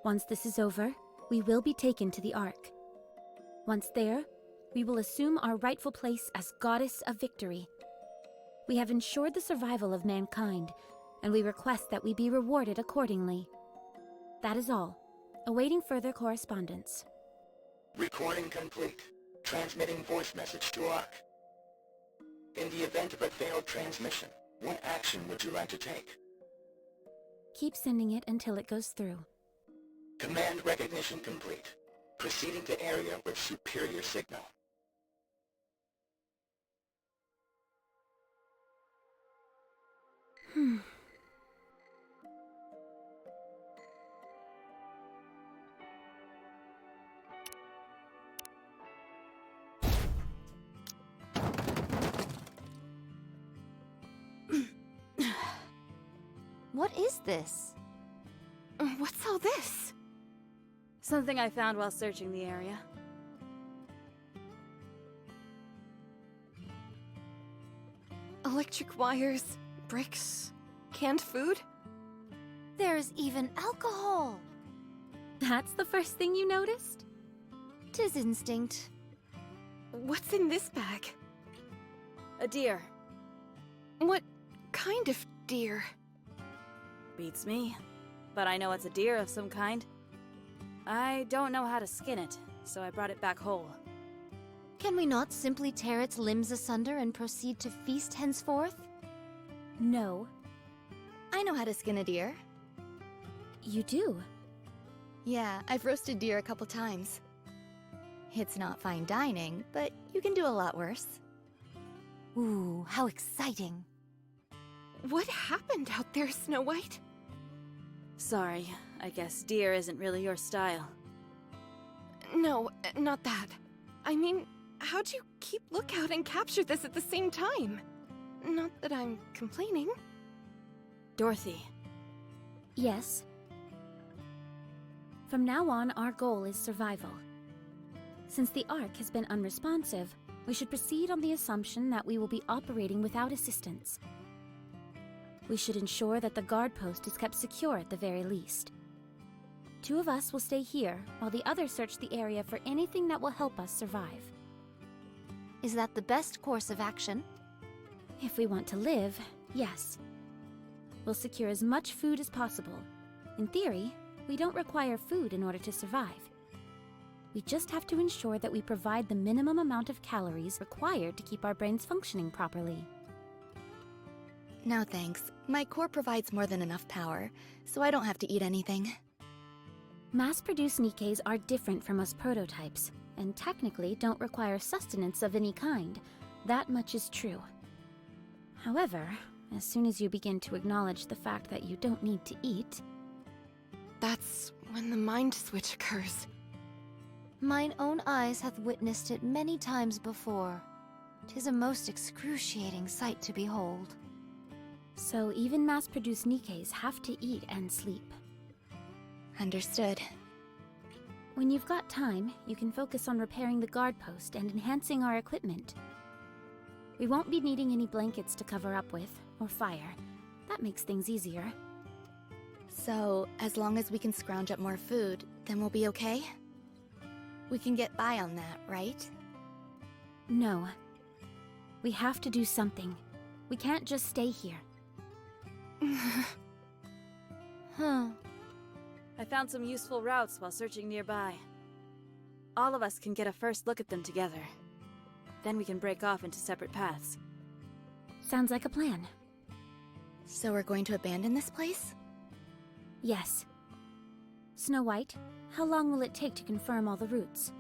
Once this is over, we will be taken to the Ark. Once there, we will assume our rightful place as Goddess of Victory. We have ensured the survival of mankind, and we request that we be rewarded accordingly. That is all. Awaiting further correspondence. Recording complete. Transmitting voice message to Ark. In the event of a failed transmission, what action would you like to take? Keep sending it until it goes through. Command recognition complete. Proceeding to area with superior signal. What is this? What's all this? Something I found while searching the area. Electric wires, bricks, canned food? There's even alcohol! That's the first thing you noticed? 'Tis instinct. What's in this bag? A deer. What kind of deer? Beats me. But I know it's a deer of some kind. I don't know how to skin it, so I brought it back whole. Can we not simply tear its limbs asunder and proceed to feast henceforth? No. I know how to skin a deer. You do? Yeah, I've roasted deer a couple times. It's not fine dining, but you can do a lot worse. Ooh, how exciting. What happened out there, Snow White? Sorry, I guess deer isn't really your style. No, not that. I mean, how'd you keep lookout and capture this at the same time? Not that I'm complaining. Dorothy. Yes. From now on, our goal is survival. Since the Ark has been unresponsive, we should proceed on the assumption that we will be operating without assistance. We should ensure that the guard post is kept secure at the very least. 2 of us will stay here, while the others search the area for anything that will help us survive. Is that the best course of action? If we want to live, yes. We'll secure as much food as possible. In theory, we don't require food in order to survive. We just have to ensure that we provide the minimum amount of calories required to keep our brains functioning properly. No thanks. My core provides more than enough power, so I don't have to eat anything. Mass-produced Nikkeis are different from us prototypes, and technically don't require sustenance of any kind. That much is true. However, as soon as you begin to acknowledge the fact that you don't need to eat... That's when the mind switch occurs. Mine own eyes hath witnessed it many times before. 'Tis a most excruciating sight to behold. So even mass-produced Nikkeis have to eat and sleep. Understood. When you've got time, you can focus on repairing the guard post and enhancing our equipment. We won't be needing any blankets to cover up with, or fire. That makes things easier. So, as long as we can scrounge up more food, then we'll be okay? We can get by on that, right? No. We have to do something. We can't just stay here. Huh. I found some useful routes while searching nearby. All of us can get a first look at them together. Then we can break off into separate paths. Sounds like a plan. So we're going to abandon this place? Yes. Snow White, How long will it take to confirm all the routes?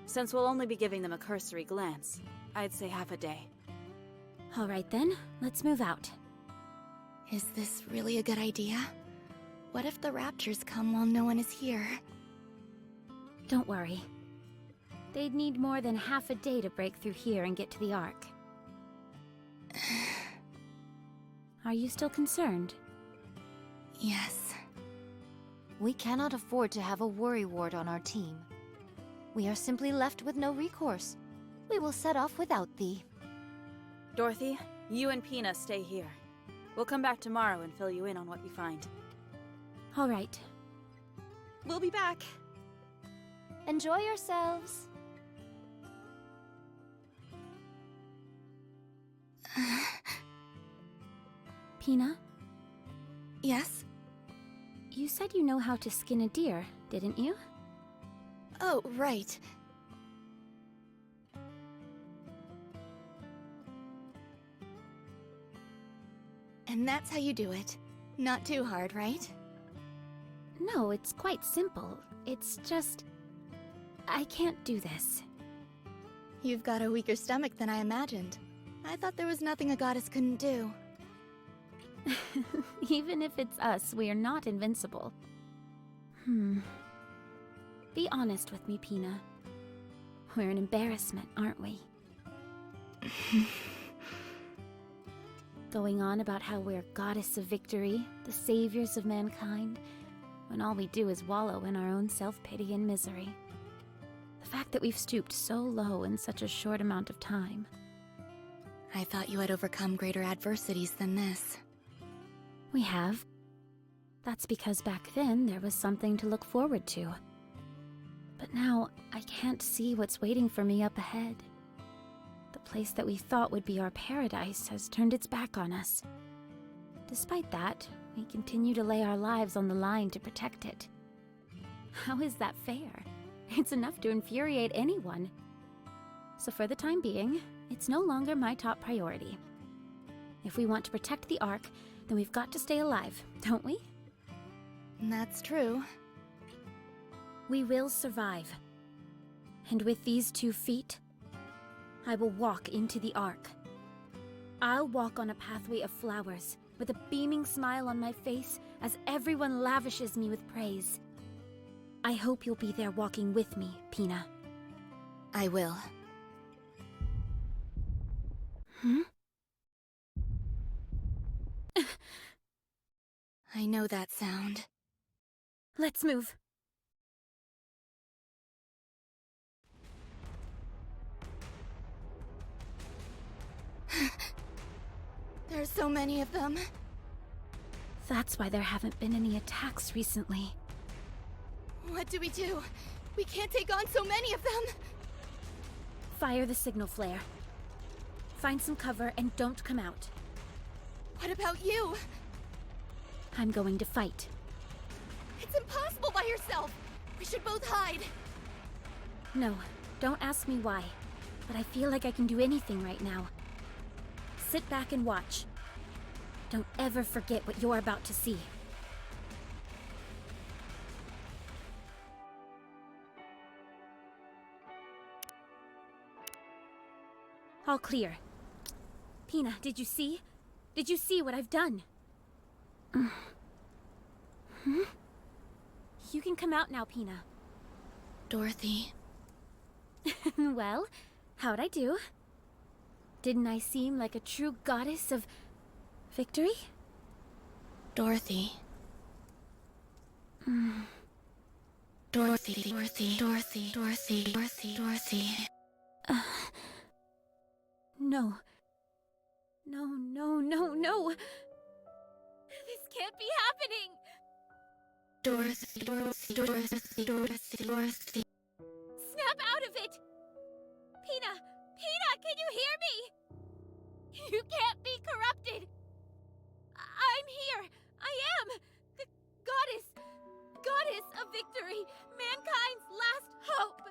Since we'll only be giving them a cursory glance, I'd say half a day. All right then, let's move out. Is this really a good idea? What if the raptors come while no one is here? Don't worry. They'd need more than half a day to break through here and get to the Ark. Are you still concerned? Yes. We cannot afford to have a worry ward on our team. We are simply left with no recourse. We will set off without thee. Dorothy, you and Pina stay here. We'll come back tomorrow and fill you in on what we find. All right. We'll be back. Enjoy yourselves. Pina, Yes? you said you know how to skin a deer, didn't you? Oh, right. And that's how you do it. Not too hard, right? No, it's quite simple. It's just... I can't do this. You've got a weaker stomach than I imagined. I thought there was nothing a goddess couldn't do. Even if it's us, we are not invincible. Be honest with me, Pina. We're an embarrassment, aren't we? Going on about how we're goddess of victory, the saviors of mankind, when all we do is wallow in our own self-pity and misery. The fact that we've stooped so low in such a short amount of time. I thought you had overcome greater adversities than this. We have. That's because back then there was something to look forward to. But now, I can't see what's waiting for me up ahead. The place that we thought would be our paradise has turned its back on us. Despite that, we continue to lay our lives on the line to protect it. How is that fair? It's enough to infuriate anyone. So for the time being, it's no longer my top priority. If we want to protect the Ark, then we've got to stay alive, don't we? That's true. We will survive. And with these 2 feet, I will walk into the Ark. I'll walk on a pathway of flowers, with a beaming smile on my face as everyone lavishes me with praise. I hope you'll be there walking with me, Pina. I will. I know that sound. Let's move. There's so many of them. That's why there haven't been any attacks recently. What do? We can't take on so many of them! Fire the signal flare. Find some cover and don't come out. What about you? I'm going to fight. It's impossible by yourself! We should both hide! No, don't ask me why, but I feel like I can do anything right now. Sit back and watch. Don't ever forget what you're about to see. All clear. Pina, did you see? Did you see what I've done? You can come out now, Pina. Dorothy. Well, how'd I do? Didn't I seem like a true goddess of victory? Dorothy. Dorothy. No. No. This can't be happening! Dorothy. Snap out of it! Pina, can you hear me? You can't be corrupted! I'm here! I am! The goddess of victory! Mankind's last hope!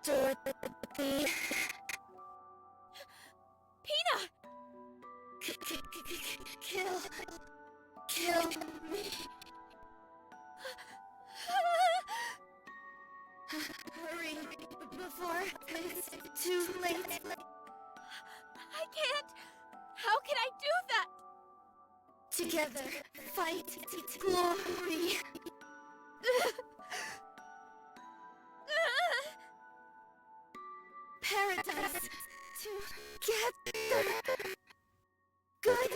Dorothy. Pina! Kill me. Hurry, before it's too late. I can't! How can I do that? Together, fight glory. Paradise together. Good.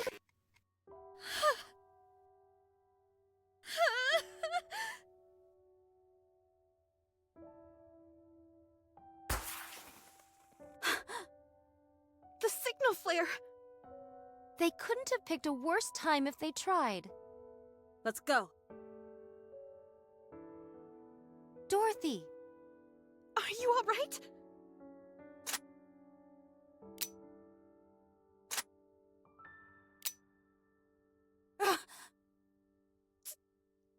The signal flare! They couldn't have picked a worse time if they tried. Let's go. Dorothy! Are you alright?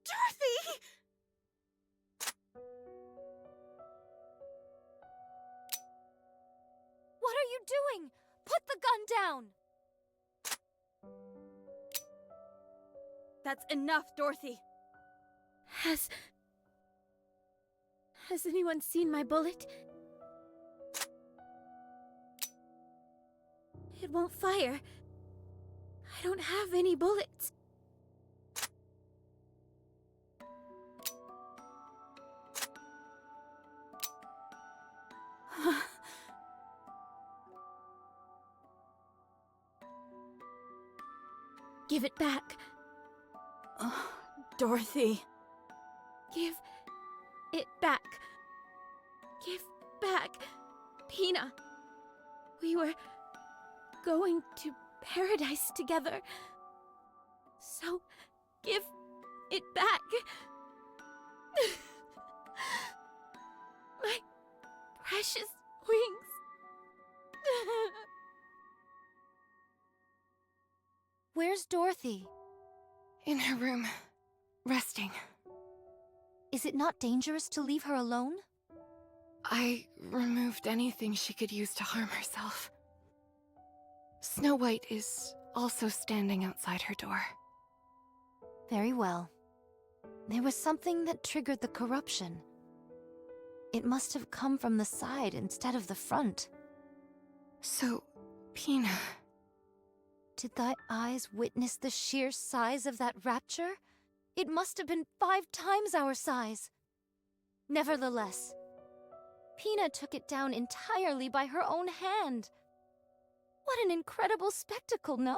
Dorothy! What are you doing? Put the gun down! That's enough, Dorothy. Has anyone seen my bullet? It won't fire. I don't have any bullets. Give it back. Oh, Dorothy. Give it back. Give back. Pina. We were going to paradise together. So, give it back. My precious wings. Where's Dorothy? In her room, resting. Is it not dangerous to leave her alone? I removed anything she could use to harm herself. Snow White is also standing outside her door. Very well. There was something that triggered the corruption. It must have come from the side instead of the front. So, Pina... Did thy eyes witness the sheer size of that rapture? It must have been 5 times our size. Nevertheless, Pina took it down entirely by her own hand. What an incredible spectacle, no?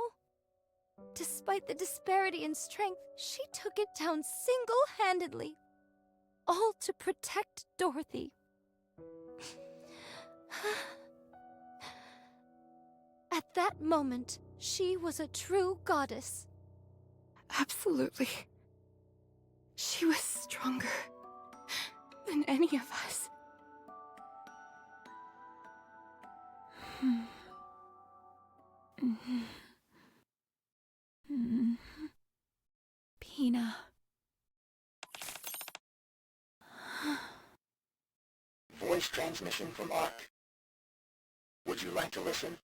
Despite the disparity in strength, she took it down single-handedly. All to protect Dorothy. At that moment, she was a true goddess. Absolutely. She was stronger than any of us. Pina. Voice transmission from Ark. Would you like to listen?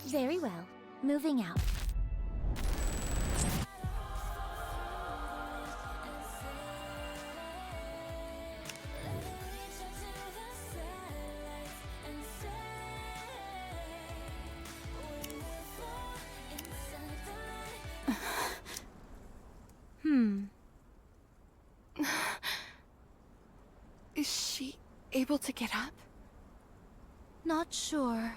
Very well. Moving out. Is she able to get up? Not sure.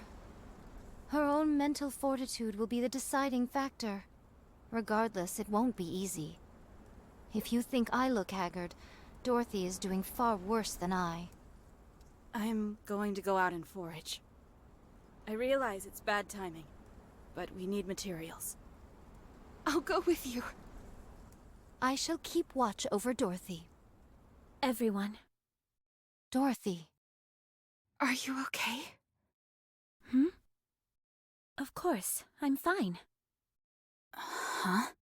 Her own mental fortitude will be the deciding factor. Regardless, it won't be easy. If you think I look haggard, Dorothy is doing far worse than I. I'm going to go out and forage. I realize it's bad timing, but we need materials. I'll go with you. I shall keep watch over Dorothy. Everyone. Dorothy. Are you okay? Of course, I'm fine. Huh?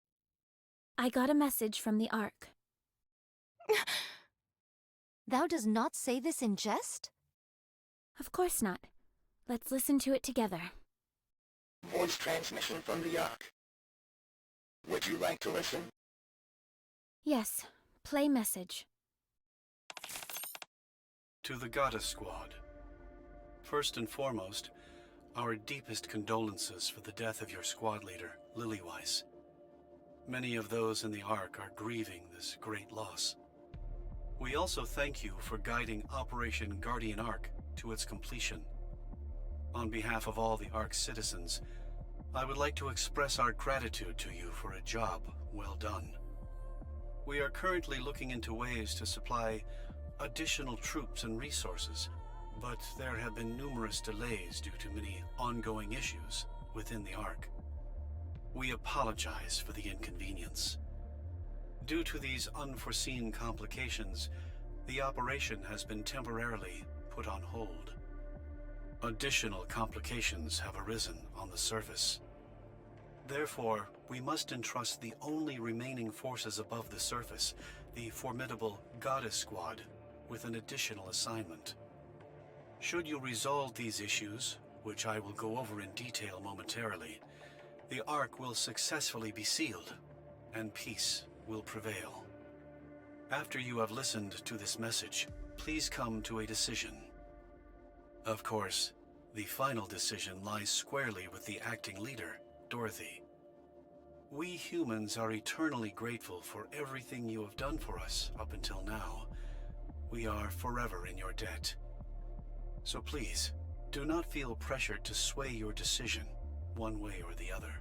I got a message from the Ark. Thou does not say this in jest? Of course not. Let's listen to it together. Voice transmission from the Ark. Would you like to listen? Yes, play message. To the Goddess Squad. First and foremost, our deepest condolences for the death of your squad leader, Lilyweiss. Many of those in the Ark are grieving this great loss. We also thank you for guiding Operation Guardian Ark to its completion. On behalf of all the Ark's citizens, I would like to express our gratitude to you for a job well done. We are currently looking into ways to supply additional troops and resources, but there have been numerous delays due to many ongoing issues within the Ark. We apologize for the inconvenience. Due to these unforeseen complications, the operation has been temporarily put on hold. Additional complications have arisen on the surface. Therefore, we must entrust the only remaining forces above the surface, the formidable Goddess Squad, with an additional assignment. Should you resolve these issues, which I will go over in detail momentarily, the Ark will successfully be sealed, and peace will prevail. After you have listened to this message, please come to a decision. Of course, the final decision lies squarely with the acting leader, Dorothy. We humans are eternally grateful for everything you have done for us up until now. We are forever in your debt. So please, do not feel pressured to sway your decision one way or the other.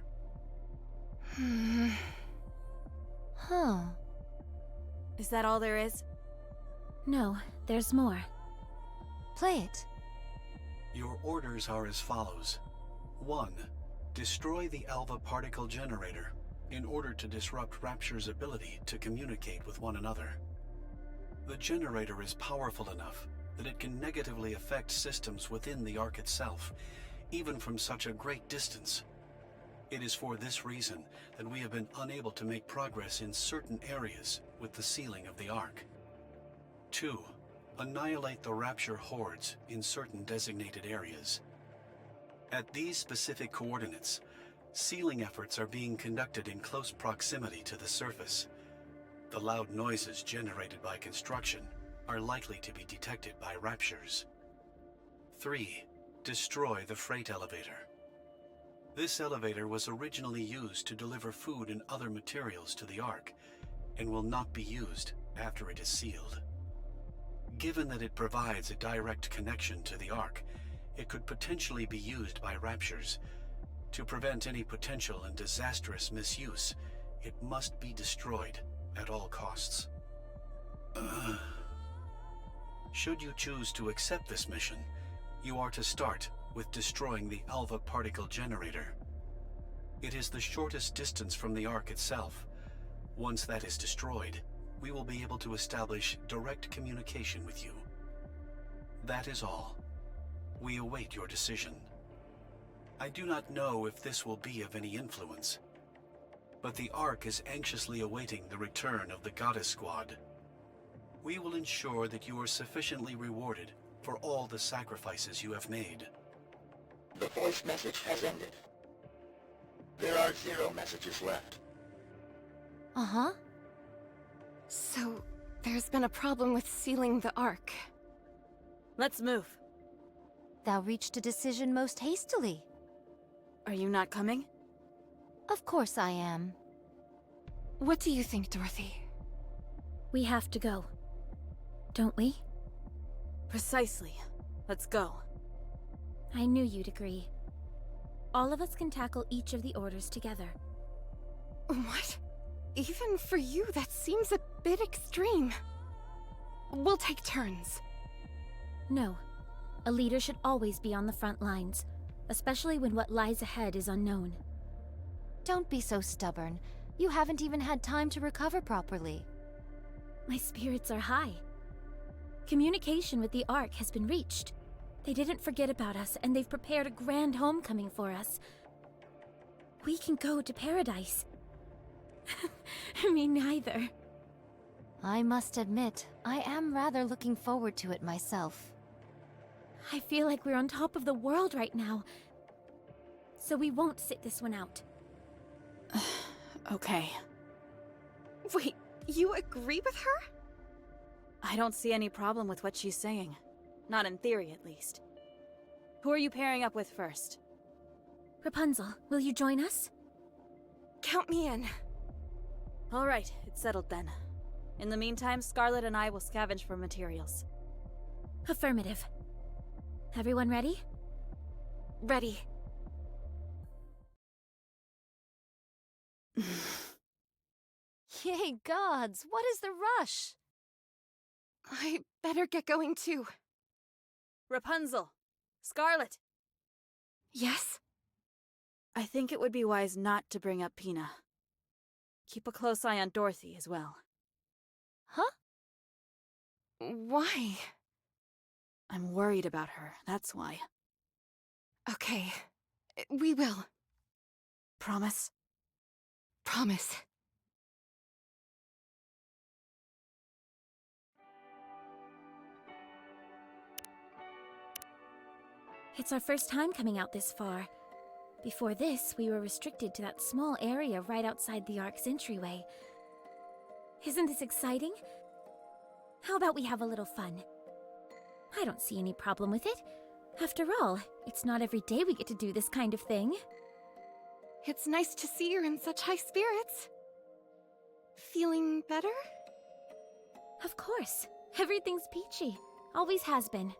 Huh. Is that all there is? No, there's more. Play it. Your orders are as follows. 1. Destroy the Alva particle generator in order to disrupt Rapture's ability to communicate with one another. The generator is powerful enough that it can negatively affect systems within the Ark itself, even from such a great distance. It is for this reason that we have been unable to make progress in certain areas with the sealing of the Ark. 2. Annihilate the Rapture hordes in certain designated areas. At these specific coordinates, sealing efforts are being conducted in close proximity to the surface. The loud noises generated by construction are likely to be detected by Raptures. 3. Destroy the freight elevator. This elevator was originally used to deliver food and other materials to the Ark, and will not be used after it is sealed. Given that it provides a direct connection to the Ark, it could potentially be used by Raptures. To prevent any potential and disastrous misuse, it must be destroyed at all costs. Should you choose to accept this mission, you are to start with destroying the Alva particle generator. It is the shortest distance from the Ark itself. Once that is destroyed, we will be able to establish direct communication with you. That is all. We await your decision. I do not know if this will be of any influence, but the Ark is anxiously awaiting the return of the Goddess Squad. We will ensure that you are sufficiently rewarded for all the sacrifices you have made. The voice message has ended. There are 0 messages left. Uh-huh. So, there's been a problem with sealing the Ark. Let's move. Thou reached a decision most hastily. Are you not coming? Of course I am. What do you think, Dorothy? We have to go. Don't we? Precisely. Let's go. I knew you'd agree. All of us can tackle each of the orders together. What? Even for you, that seems a bit extreme. We'll take turns. No. A leader should always be on the front lines, especially when what lies ahead is unknown. Don't be so stubborn. You haven't even had time to recover properly. My spirits are high. Communication with the Ark has been reached. They didn't forget about us, and they've prepared a grand homecoming for us. We can go to paradise. Me neither. I must admit, I am rather looking forward to it myself. I feel like we're on top of the world right now. So we won't sit this one out. Okay. Wait, you agree with her? I don't see any problem with what she's saying. Not in theory, at least. Who are you pairing up with first? Rapunzel, will you join us? Count me in. All right, it's settled then. In the meantime, Scarlet and I will scavenge for materials. Affirmative. Everyone ready? Ready. Yay, gods! What is the rush? I better get going too. Rapunzel! Scarlet! Yes? I think it would be wise not to bring up Pina. Keep a close eye on Dorothy as well. Huh? Why? I'm worried about her, that's why. Okay, we will. Promise? Promise. It's our first time coming out this far. Before this, we were restricted to that small area right outside the Ark's entryway. Isn't this exciting? How about we have a little fun? I don't see any problem with it. After all, it's not every day we get to do this kind of thing. It's nice to see you're in such high spirits. Feeling better? Of course. Everything's peachy. Always has been.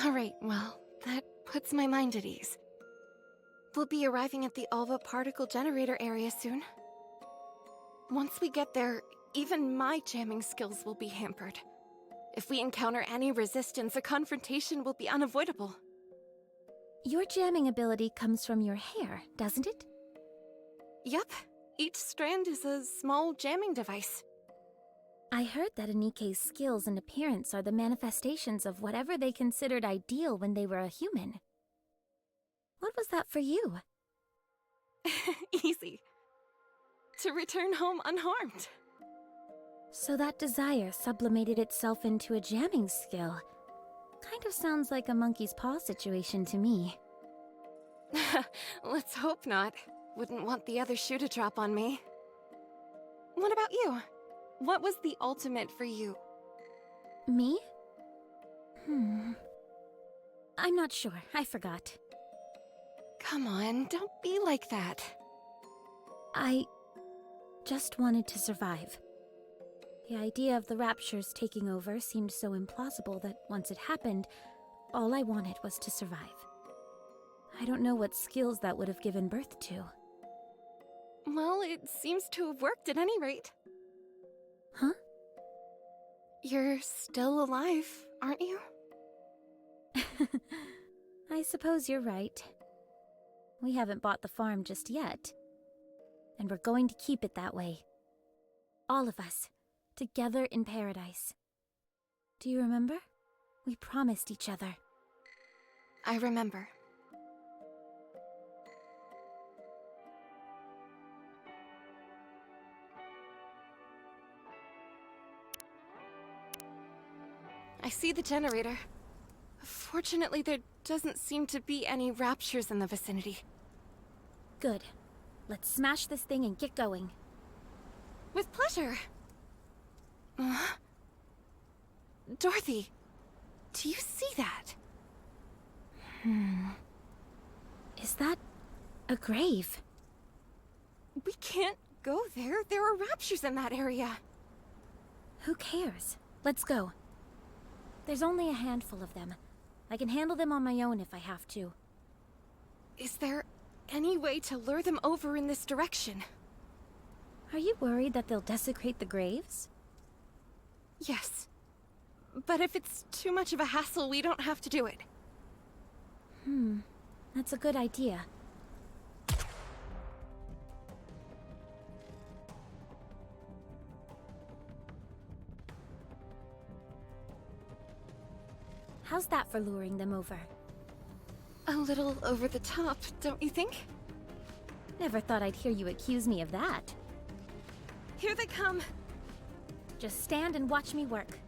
Alright, well, that puts my mind at ease. We'll be arriving at the Alva particle generator area soon. Once we get there, even my jamming skills will be hampered. If we encounter any resistance, a confrontation will be unavoidable. Your jamming ability comes from your hair, doesn't it? Yep, each strand is a small jamming device. I heard that Anike's skills and appearance are the manifestations of whatever they considered ideal when they were a human. What was that for you? Easy. To return home unharmed. So that desire sublimated itself into a jamming skill. Kind of sounds like a monkey's paw situation to me. Let's hope not. Wouldn't want the other shoe to drop on me. What about you? What was the ultimate for you? Me? I'm not sure. I forgot. Come on, don't be like that. I just wanted to survive. The idea of the raptures taking over seemed so implausible that once it happened, all I wanted was to survive. I don't know what skills that would have given birth to. Well, it seems to have worked at any rate. Huh? You're still alive, aren't you? I suppose you're right. We haven't bought the farm just yet. And we're going to keep it that way. All of us, together in paradise. Do you remember? We promised each other. I remember. I see the generator. Fortunately, there doesn't seem to be any raptures in the vicinity. Good. Let's smash this thing and get going. With pleasure. Dorothy, do you see that? Is that a grave? We can't go there. There are raptures in that area. Who cares? Let's go. There's only a handful of them. I can handle them on my own if I have to. Is there any way to lure them over in this direction? Are you worried that they'll desecrate the graves? Yes. But if it's too much of a hassle, we don't have to do it. That's a good idea. How's that for luring them over? A little over the top, don't you think? Never thought I'd hear you accuse me of that. Here they come. Just stand and watch me work.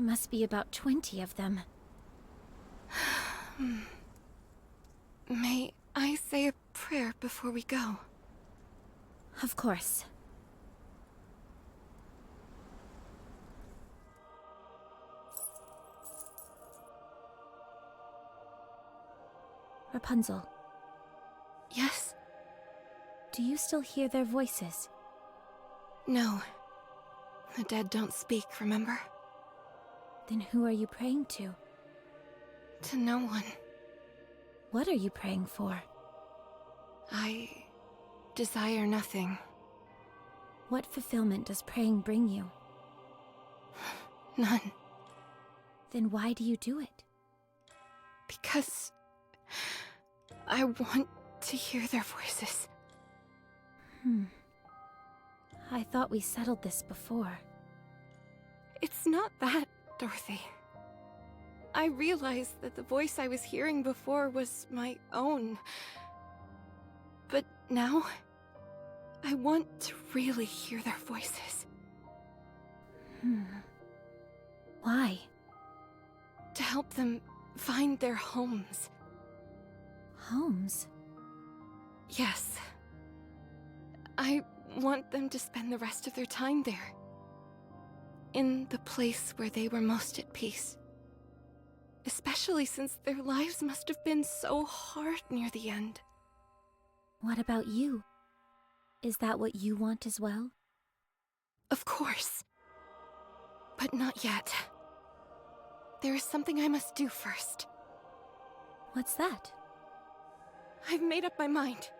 must be about 20 of them. May I say a prayer before we go? Of course. Rapunzel, Yes? do you still hear their voices? No. The dead don't speak, remember? Then who are you praying to? To no one. What are you praying for? I desire nothing. What fulfillment does praying bring you? None. Then why do you do it? Because I want to hear their voices. I thought we settled this before. It's not that, Dorothy. I realized that the voice I was hearing before was my own. But now, I want to really hear their voices. Why? To help them find their homes. Homes? Yes. I want them to spend the rest of their time there. In the place where they were most at peace. Especially since their lives must have been so hard near the end. What about you? Is that what you want as well? Of course. But not yet. There is something I must do first. What's that? I've made up my mind.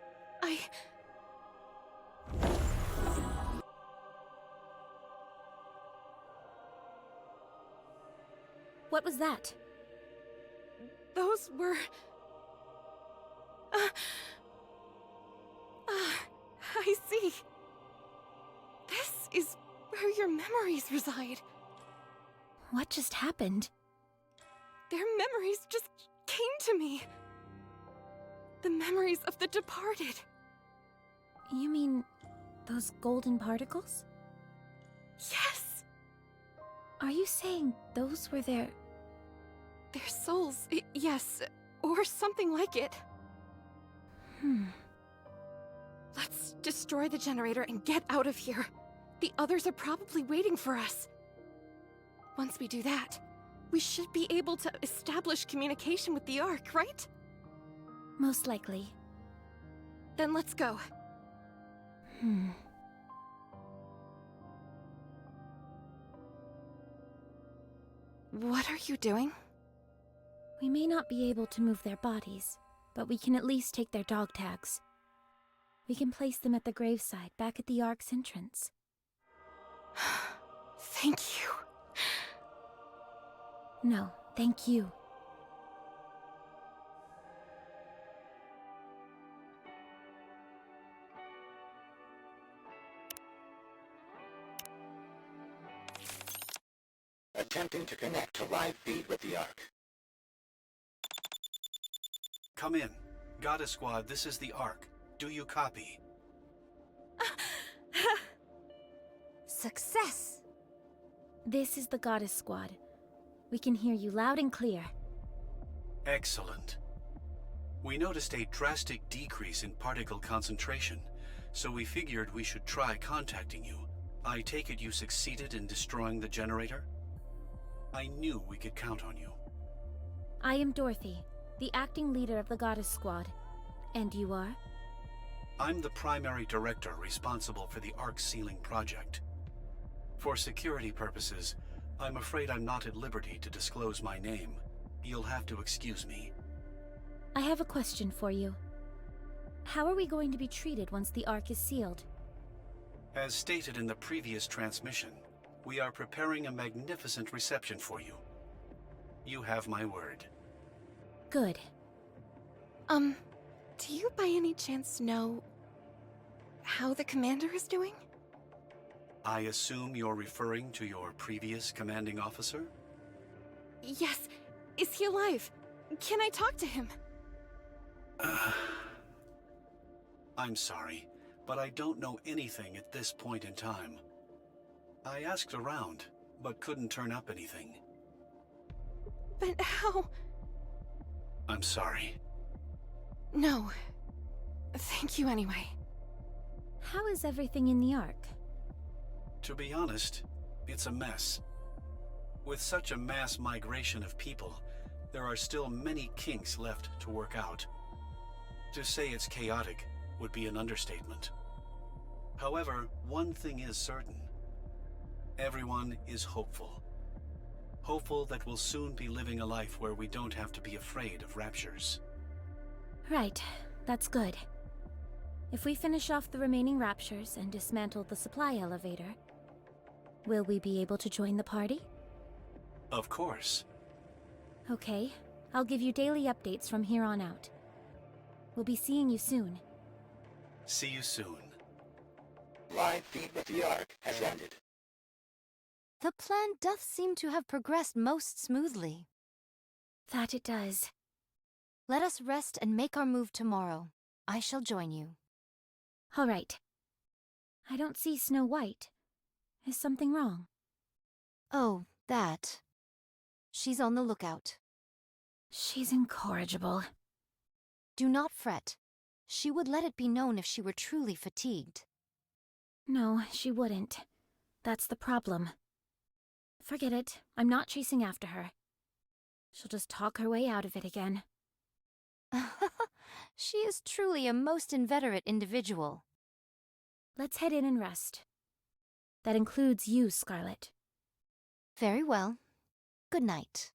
What was that? Those were... I see. This is where your memories reside. What just happened? Their memories just came to me. The memories of the departed. You mean those golden particles? Yes! Are you saying those were their... Their souls, yes, or something like it. Let's destroy the generator and get out of here. The others are probably waiting for us. Once we do that, we should be able to establish communication with the Ark, right? Most likely. Then let's go. What are you doing? We may not be able to move their bodies, but we can at least take their dog tags. We can place them at the graveside back at the Ark's entrance. Thank you. No, thank you. Attempting to connect to live feed with the Ark. Come in. Goddess Squad, this is the Ark. Do you copy? Success! This is the Goddess Squad. We can hear you loud and clear. Excellent. We noticed a drastic decrease in particle concentration, so we figured we should try contacting you. I take it you succeeded in destroying the generator? I knew we could count on you. I am Dorothy, the acting leader of the Goddess Squad. And you are? I'm the primary director responsible for the Ark Sealing project. For security purposes, I'm afraid I'm not at liberty to disclose my name. You'll have to excuse me. I have a question for you. How are we going to be treated once the Ark is sealed? As stated in the previous transmission, we are preparing a magnificent reception for you. You have my word. Good. Do you by any chance know how the commander is doing? I assume you're referring to your previous commanding officer? Yes. Is he alive? Can I talk to him? I'm sorry, but I don't know anything at this point in time. I asked around, but couldn't turn up anything. But how? I'm sorry. No. Thank you anyway. How is everything in the Ark? To be honest, it's a mess. With such a mass migration of people, there are still many kinks left to work out. To say it's chaotic would be an understatement. However, one thing is certain. Everyone is hopeful. Hopeful that we'll soon be living a life where we don't have to be afraid of raptures. Right, that's good. If we finish off the remaining raptures and dismantle the supply elevator, will we be able to join the party? Of course. Okay, I'll give you daily updates from here on out. We'll be seeing you soon. See you soon. Live feed with the Ark has ended. The plan doth seem to have progressed most smoothly. That it does. Let us rest and make our move tomorrow. I shall join you. All right. I don't see Snow White. Is something wrong? Oh, that. She's on the lookout. She's incorrigible. Do not fret. She would let it be known if she were truly fatigued. No, she wouldn't. That's the problem. Forget it. I'm not chasing after her. She'll just talk her way out of it again. She is truly a most inveterate individual. Let's head in and rest. That includes you, Scarlet. Very well. Good night.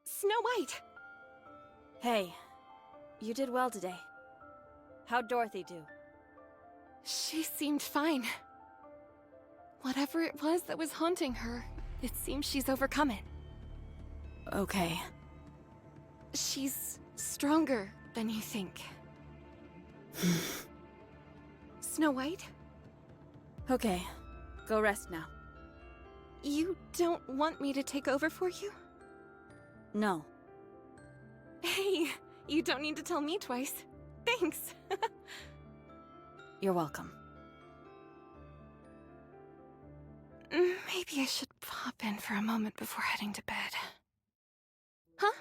Snow White! Hey, you did well today. How'd Dorothy do? She seemed fine. Whatever it was that was haunting her, it seems she's overcome it. Okay. She's stronger than you think. Snow White? Okay, go rest now. You don't want me to take over for you? No. Hey, you don't need to tell me twice. Thanks. You're welcome. Maybe I should pop in for a moment before heading to bed. Huh?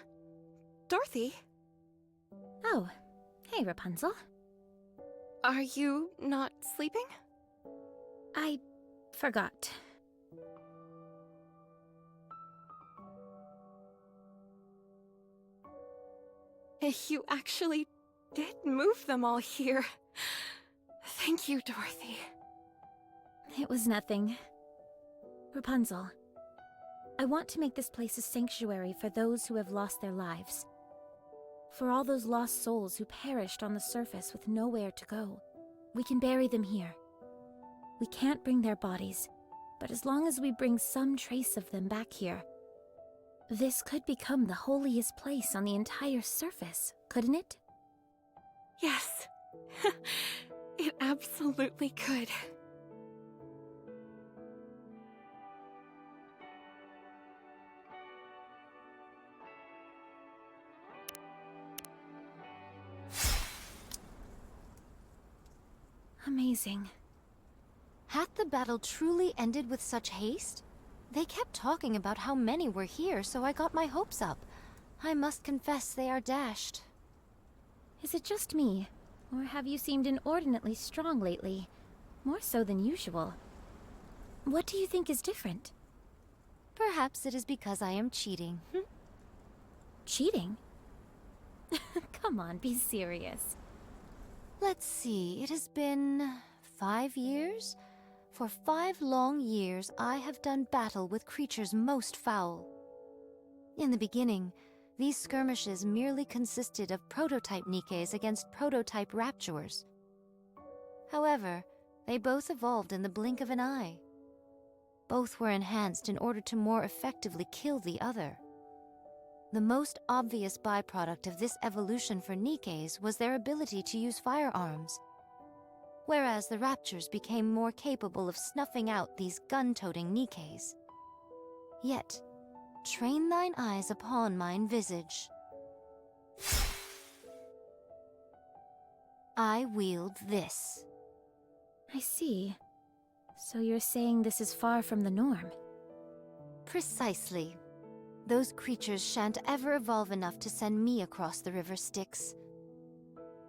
Dorothy? Oh, hey, Rapunzel. Are you not sleeping? I forgot. You actually did move them all here. Thank you, Dorothy. It was nothing. Rapunzel, I want to make this place a sanctuary for those who have lost their lives. For all those lost souls who perished on the surface with nowhere to go. We can bury them here. We can't bring their bodies, but as long as we bring some trace of them back here, this could become the holiest place on the entire surface, couldn't it? Yes. It absolutely could. Amazing. Hath the battle truly ended with such haste? They kept talking about how many were here, so I got my hopes up. I must confess they are dashed. Is it just me, or have you seemed inordinately strong lately? More so than usual. What do you think is different? Perhaps it is because I am cheating. Cheating? Come on, be serious. Let's see, it has been 5 years? For 5 long years, I have done battle with creatures most foul. In the beginning, these skirmishes merely consisted of prototype Nikkes against prototype Raptures. However, they both evolved in the blink of an eye. Both were enhanced in order to more effectively kill the other. The most obvious byproduct of this evolution for Nikkes was their ability to use firearms, whereas the Raptures became more capable of snuffing out these gun-toting Nikkes. Yet, train thine eyes upon mine visage. I wield this. I see. So you're saying this is far from the norm? Precisely. Those creatures shan't ever evolve enough to send me across the river Styx.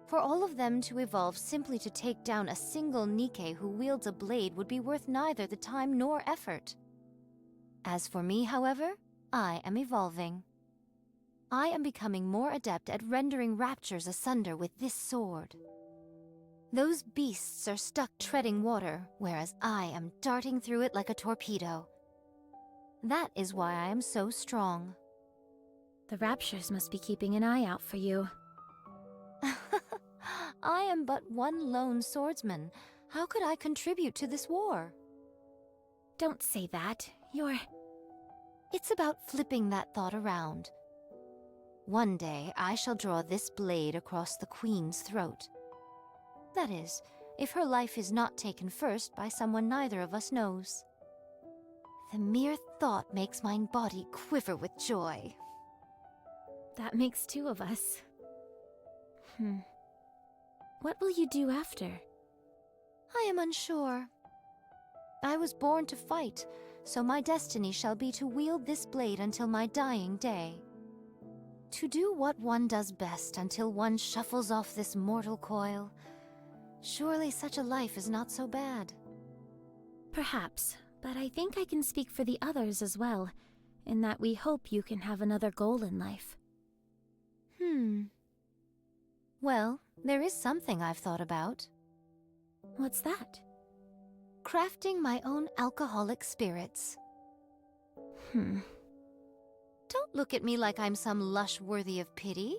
For all of them to evolve simply to take down a single Nike who wields a blade would be worth neither the time nor effort. As for me, however, I am evolving. I am becoming more adept at rendering raptures asunder with this sword. Those beasts are stuck treading water, whereas I am darting through it like a torpedo. That is why I am so strong. The Raptures must be keeping an eye out for you. I am but one lone swordsman. How could I contribute to this war? Don't say that. It's about flipping that thought around. One day, I shall draw this blade across the Queen's throat. That is, if her life is not taken first by someone neither of us knows. The mere thought makes my body quiver with joy. That makes two of us. What will you do after? I am unsure. I was born to fight, so my destiny shall be to wield this blade until my dying day. To do what one does best until one shuffles off this mortal coil. Surely such a life is not so bad. Perhaps, but I think I can speak for the others as well, in that we hope you can have another goal in life. Well, there is something I've thought about. What's that? Crafting my own alcoholic spirits. Don't look at me like I'm some lush worthy of pity.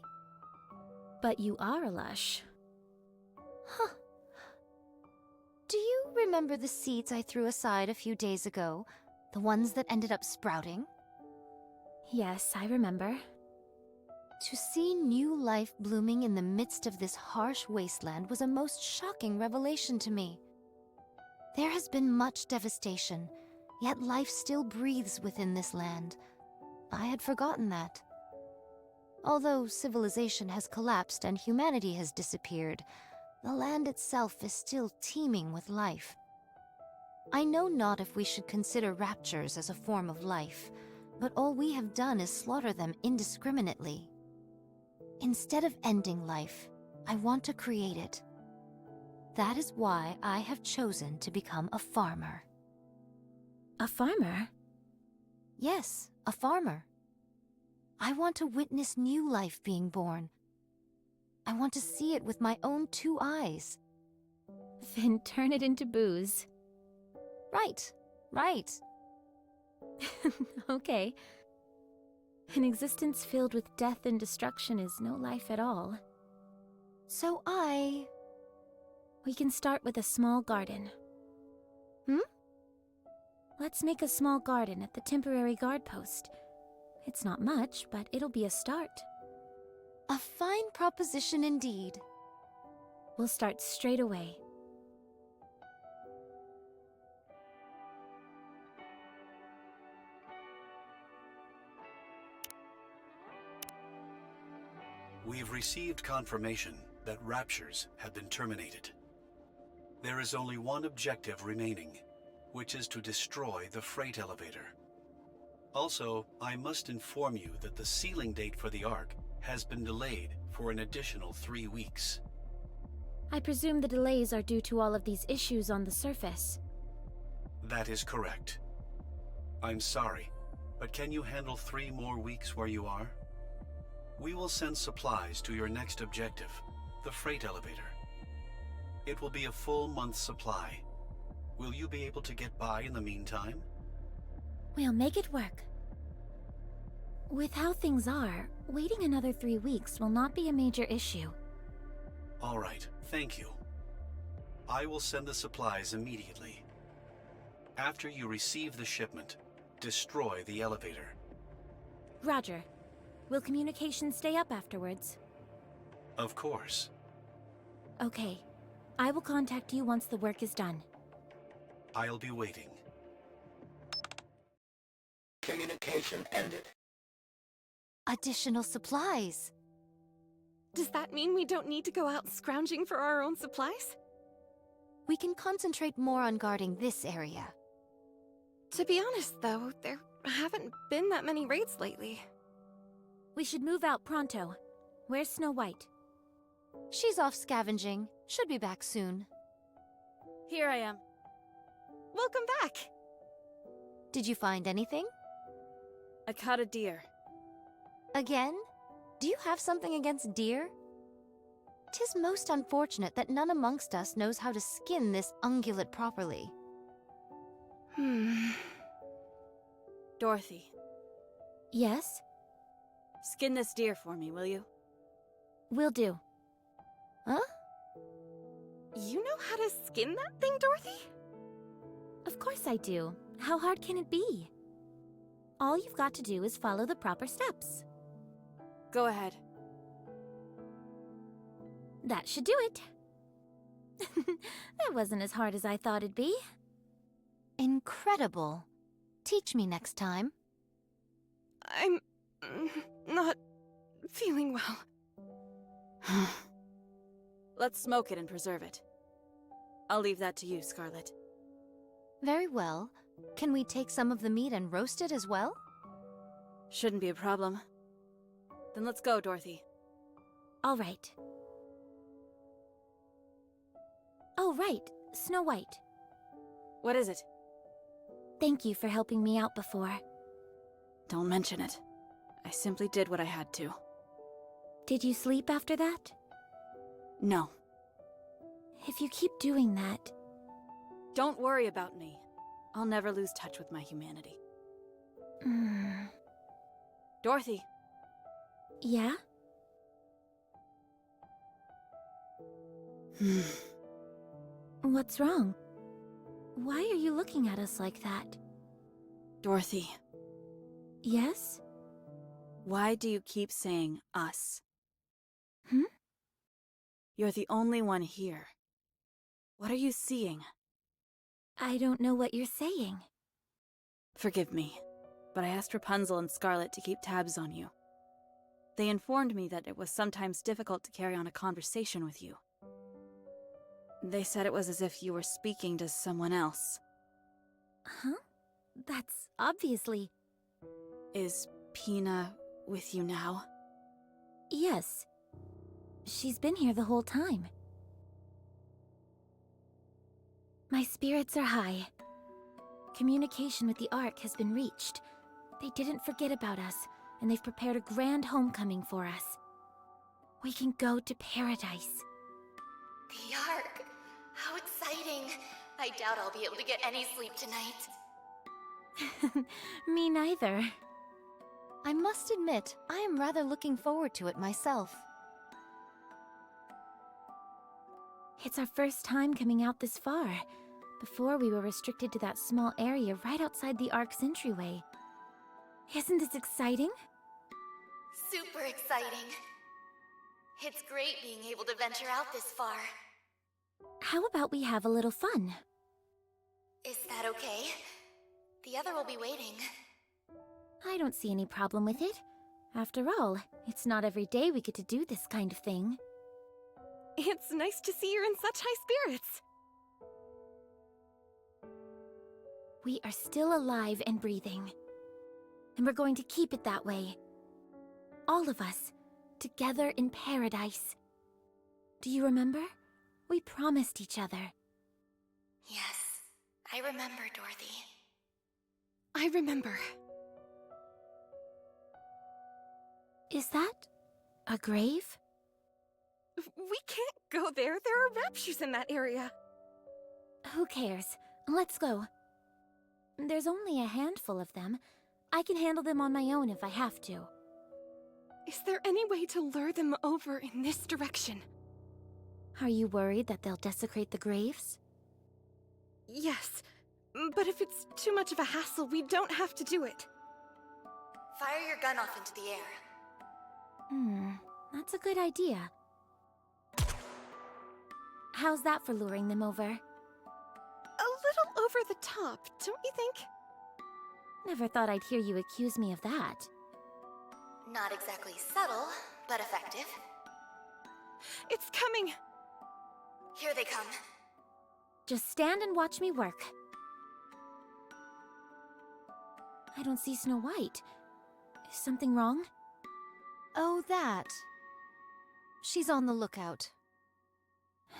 But you are a lush. Huh. Do you remember the seeds I threw aside a few days ago? The ones that ended up sprouting? Yes, I remember. To see new life blooming in the midst of this harsh wasteland was a most shocking revelation to me. There has been much devastation, yet life still breathes within this land. I had forgotten that. Although civilization has collapsed and humanity has disappeared, the land itself is still teeming with life. I know not if we should consider raptures as a form of life, but all we have done is slaughter them indiscriminately. Instead of ending life, I want to create it. That is why I have chosen to become a farmer. A farmer? Yes, a farmer. I want to witness new life being born. I want to see it with my own two eyes. Then turn it into booze. Right. Okay. An existence filled with death and destruction is no life at all. So We can start with a small garden. Let's make a small garden at the temporary guard post. It's not much, but it'll be a start. A fine proposition indeed. We'll start straight away. We've received confirmation that raptures have been terminated. There is only one objective remaining, which is to destroy the freight elevator. Also, I must inform you that the sealing date for the Ark has been delayed for an additional 3 weeks. I presume the delays are due to all of these issues on the surface. That is correct. I'm sorry, but can you handle 3 more weeks where you are? We will send supplies to your next objective, the freight elevator. It will be a full month's supply. Will you be able to get by in the meantime? We'll make it work. With how things are, waiting another 3 weeks will not be a major issue. All right, thank you. I will send the supplies immediately. After you receive the shipment, destroy the elevator. Roger. Will communication stay up afterwards? Of course. Okay. I will contact you once the work is done. I'll be waiting. Communication ended. Additional supplies. Does that mean we don't need to go out scrounging for our own supplies? We can concentrate more on guarding this area. To be honest, though, there haven't been that many raids lately. We should move out pronto. Where's Snow White? She's off scavenging. Should be back soon. Here I am. Welcome back! Did you find anything? I caught a deer. Again? Do you have something against deer? 'Tis most unfortunate that none amongst us knows how to skin this ungulate properly. Dorothy, Yes? skin this deer for me, will you? Will do. Huh? You know how to skin that thing, Dorothy? Of course I do. How hard can it be? All you've got to do is follow the proper steps. Go ahead. That should do it. That wasn't as hard as I thought it'd be. Incredible. Teach me next time. I'm not feeling well. Let's smoke it and preserve it. I'll leave that to you, Scarlet. Very well. Can we take some of the meat and roast it as well? Shouldn't be a problem. Then let's go, Dorothy. All right. Oh, right. Snow White. What is it? Thank you for helping me out before. Don't mention it. I simply did what I had to. Did you sleep after that? No. If you keep doing that... Don't worry about me. I'll never lose touch with my humanity. Dorothy, Yeah? What's wrong? Why are you looking at us like that? Dorothy, Yes? why do you keep saying us? Hmm? You're the only one here. What are you seeing? I don't know what you're saying. Forgive me, but I asked Rapunzel and Scarlet to keep tabs on you. They informed me that it was sometimes difficult to carry on a conversation with you. They said it was as if you were speaking to someone else. Huh? That's obviously... Is Pina with you now? Yes. She's been here the whole time. My spirits are high. Communication with the Ark has been reached. They didn't forget about us, and they've prepared a grand homecoming for us. We can go to paradise. The Ark! How exciting! I doubt I'll be able to get any sleep tonight. Me neither. I must admit, I am rather looking forward to it myself. It's our first time coming out this far. Before, we were restricted to that small area right outside the Ark's entryway. Isn't this exciting? Super exciting. It's great being able to venture out this far. How about we have a little fun? Is that okay? The other will be waiting. I don't see any problem with it. After all, it's not every day we get to do this kind of thing. It's nice to see you're in such high spirits. We are still alive and breathing. And we're going to keep it that way. All of us, together in paradise. Do you remember? We promised each other. Yes, I remember, Dorothy. I remember. Is that a grave? We can't go there. There are raptures in that area. Who cares? Let's go. There's only a handful of them. I can handle them on my own if I have to. Is there any way to lure them over in this direction? Are you worried that they'll desecrate the graves? Yes, but if it's too much of a hassle, we don't have to do it. Fire your gun off into the air. That's a good idea. How's that for luring them over? A little over the top, don't you think? Never thought I'd hear you accuse me of that. Not exactly subtle, but effective. It's coming! Here they come. Just stand and watch me work. I don't see Snow White. Is something wrong? Oh, that. She's on the lookout.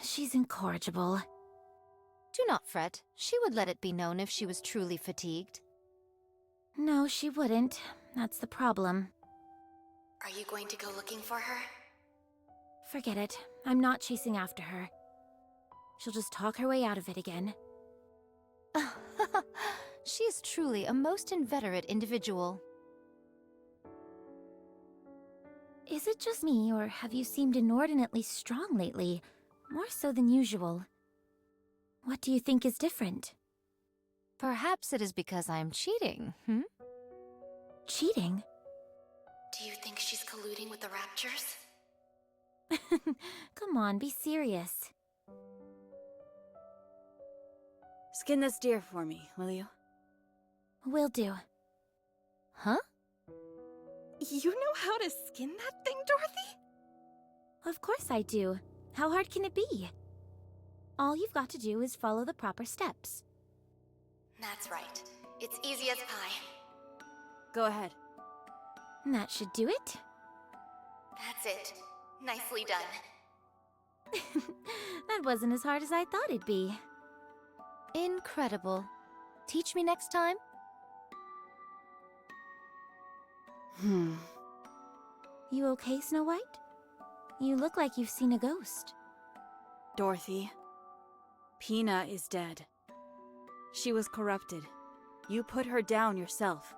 She's incorrigible. Do not fret. She would let it be known if she was truly fatigued. No, she wouldn't. That's the problem. Are you going to go looking for her? Forget it. I'm not chasing after her. She'll just talk her way out of it again. She is truly a most inveterate individual. Is it just me, or have you seemed inordinately strong lately? More so than usual. What do you think is different? Perhaps it is because I am cheating, Cheating? Do you think she's colluding with the Raptures? Come on, be serious. Skin this deer for me, will you? Will do. Huh? You know how to skin that thing, Dorothy? Of course I do. How hard can it be? All you've got to do is follow the proper steps. That's right. It's easy as pie. Go ahead. And that should do it. That's it. Nicely done. That wasn't as hard as I thought it'd be. Incredible. Teach me next time? You okay, Snow White? You look like you've seen a ghost. Dorothy, Pina is dead. She was corrupted. You put her down yourself.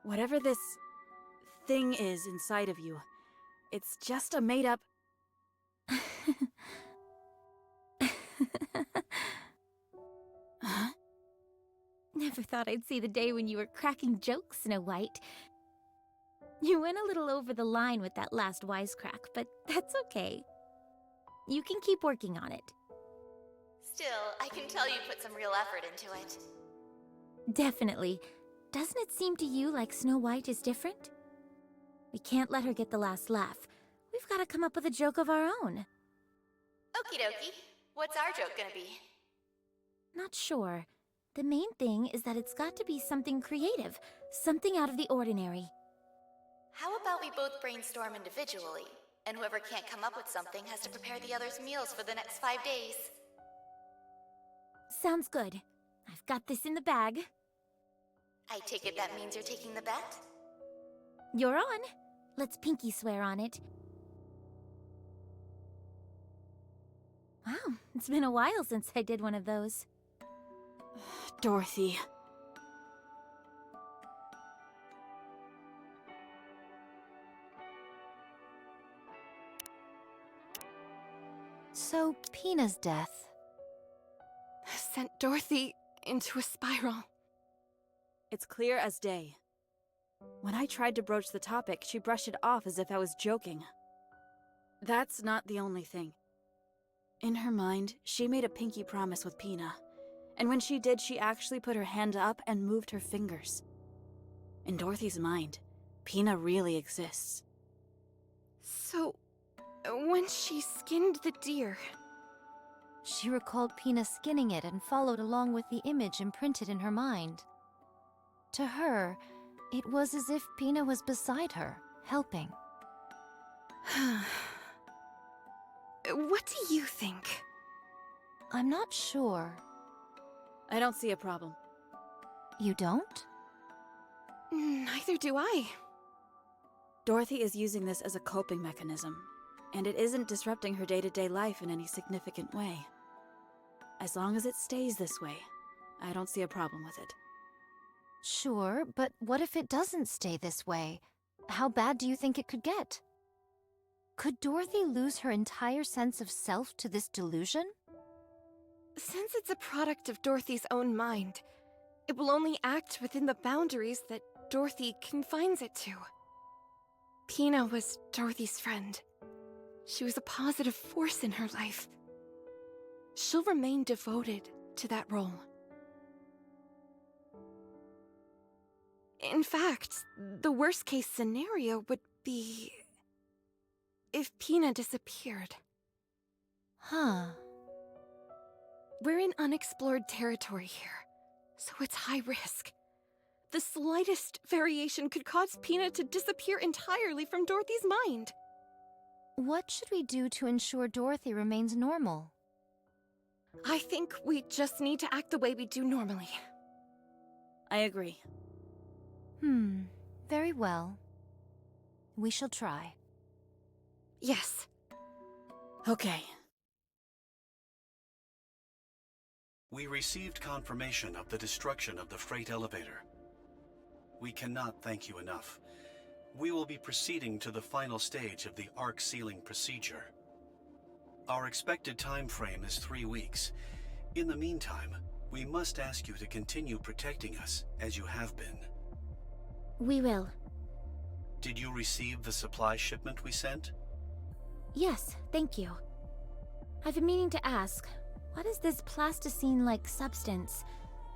Whatever this thing is inside of you, it's just a made-up... Huh? Never thought I'd see the day when you were cracking jokes, Snow White. You went a little over the line with that last wisecrack, but that's okay. You can keep working on it. Still, I can tell you put some real effort into it. Definitely. Doesn't it seem to you like Snow White is different? We can't let her get the last laugh. We've got to come up with a joke of our own. Okie dokie. What's our joke gonna be? Not sure. The main thing is that it's got to be something creative, something out of the ordinary. How about we both brainstorm individually, and whoever can't come up with something has to prepare the other's meals for the next 5 days? Sounds good. I've got this in the bag. I take it that means you're taking the bet? You're on. Let's pinky swear on it. Wow, it's been a while since I did one of those. Dorothy. So, Pina's death. Sent Dorothy into a spiral. It's clear as day. When I tried to broach the topic, she brushed it off as if I was joking. That's not the only thing. In her mind, she made a pinky promise with Pina. And when she did, she actually put her hand up and moved her fingers. In Dorothy's mind, Pina really exists. So, when she skinned the deer... She recalled Pina skinning it and followed along with the image imprinted in her mind. To her, it was as if Pina was beside her, helping. What do you think? I'm not sure. I don't see a problem. You don't? Neither do I. Dorothy is using this as a coping mechanism, and it isn't disrupting her day-to-day life in any significant way. As long as it stays this way, I don't see a problem with it. Sure, but what if it doesn't stay this way? How bad do you think it could get? Could Dorothy lose her entire sense of self to this delusion? Since it's a product of Dorothy's own mind, it will only act within the boundaries that Dorothy confines it to. Pina was Dorothy's friend. She was a positive force in her life. She'll remain devoted to that role. In fact, the worst-case scenario would be... if Pina disappeared. Huh. We're in unexplored territory here, so it's high risk. The slightest variation could cause Peanut to disappear entirely from Dorothy's mind. What should we do to ensure Dorothy remains normal? I think we just need to act the way we do normally. I agree. Very well. We shall try. Yes. Okay. We received confirmation of the destruction of the freight elevator. We cannot thank you enough. We will be proceeding to the final stage of the arc sealing procedure. Our expected time frame is 3 weeks. In the meantime, we must ask you to continue protecting us as you have been. We will. Did you receive the supply shipment we sent? Yes, thank you. I've been meaning to ask, what is this plasticine-like substance?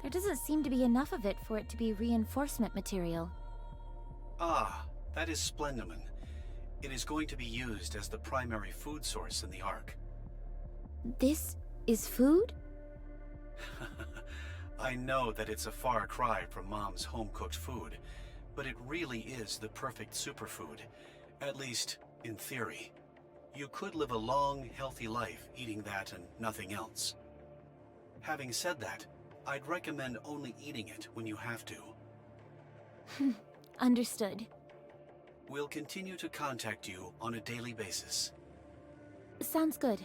There doesn't seem to be enough of it for it to be reinforcement material. Ah, that is Splendamin. It is going to be used as the primary food source in the Ark. This is food? I know that it's a far cry from Mom's home-cooked food, but it really is the perfect superfood. At least, in theory. You could live a long, healthy life eating that and nothing else. Having said that, I'd recommend only eating it when you have to. Understood. We'll continue to contact you on a daily basis. Sounds good.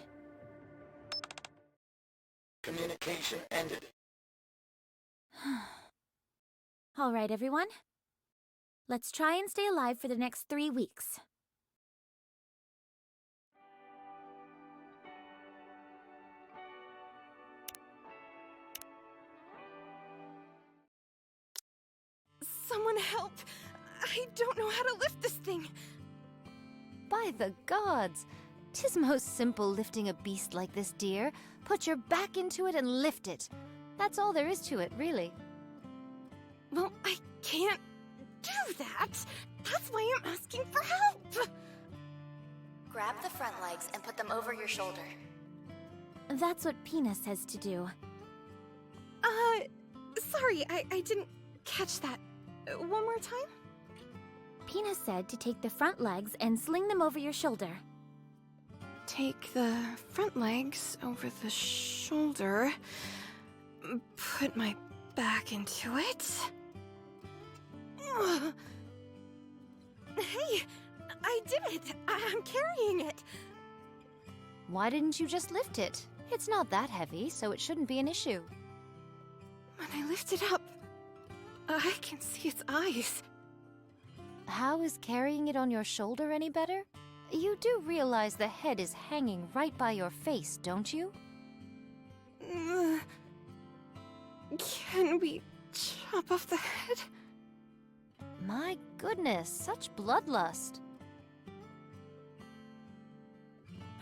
Communication ended. All right, everyone. Let's try and stay alive for the next 3 weeks. Someone help! I don't know how to lift this thing. By the gods! 'Tis most simple lifting a beast like this, dear. Put your back into it and lift it. That's all there is to it, really. Well, I can't do that. That's why I'm asking for help. Grab the front legs and put them over your shoulder. That's what Pina says to do. Sorry, I didn't catch that. One more time? Pina said to take the front legs and sling them over your shoulder. Take the front legs over the shoulder. Put my back into it. Ugh. Hey, I did it! I'm carrying it! Why didn't you just lift it? It's not that heavy, so it shouldn't be an issue. When I lift it up, I can see its eyes. How is carrying it on your shoulder any better? You do realize the head is hanging right by your face, don't you? Can we chop off the head? My goodness, such bloodlust.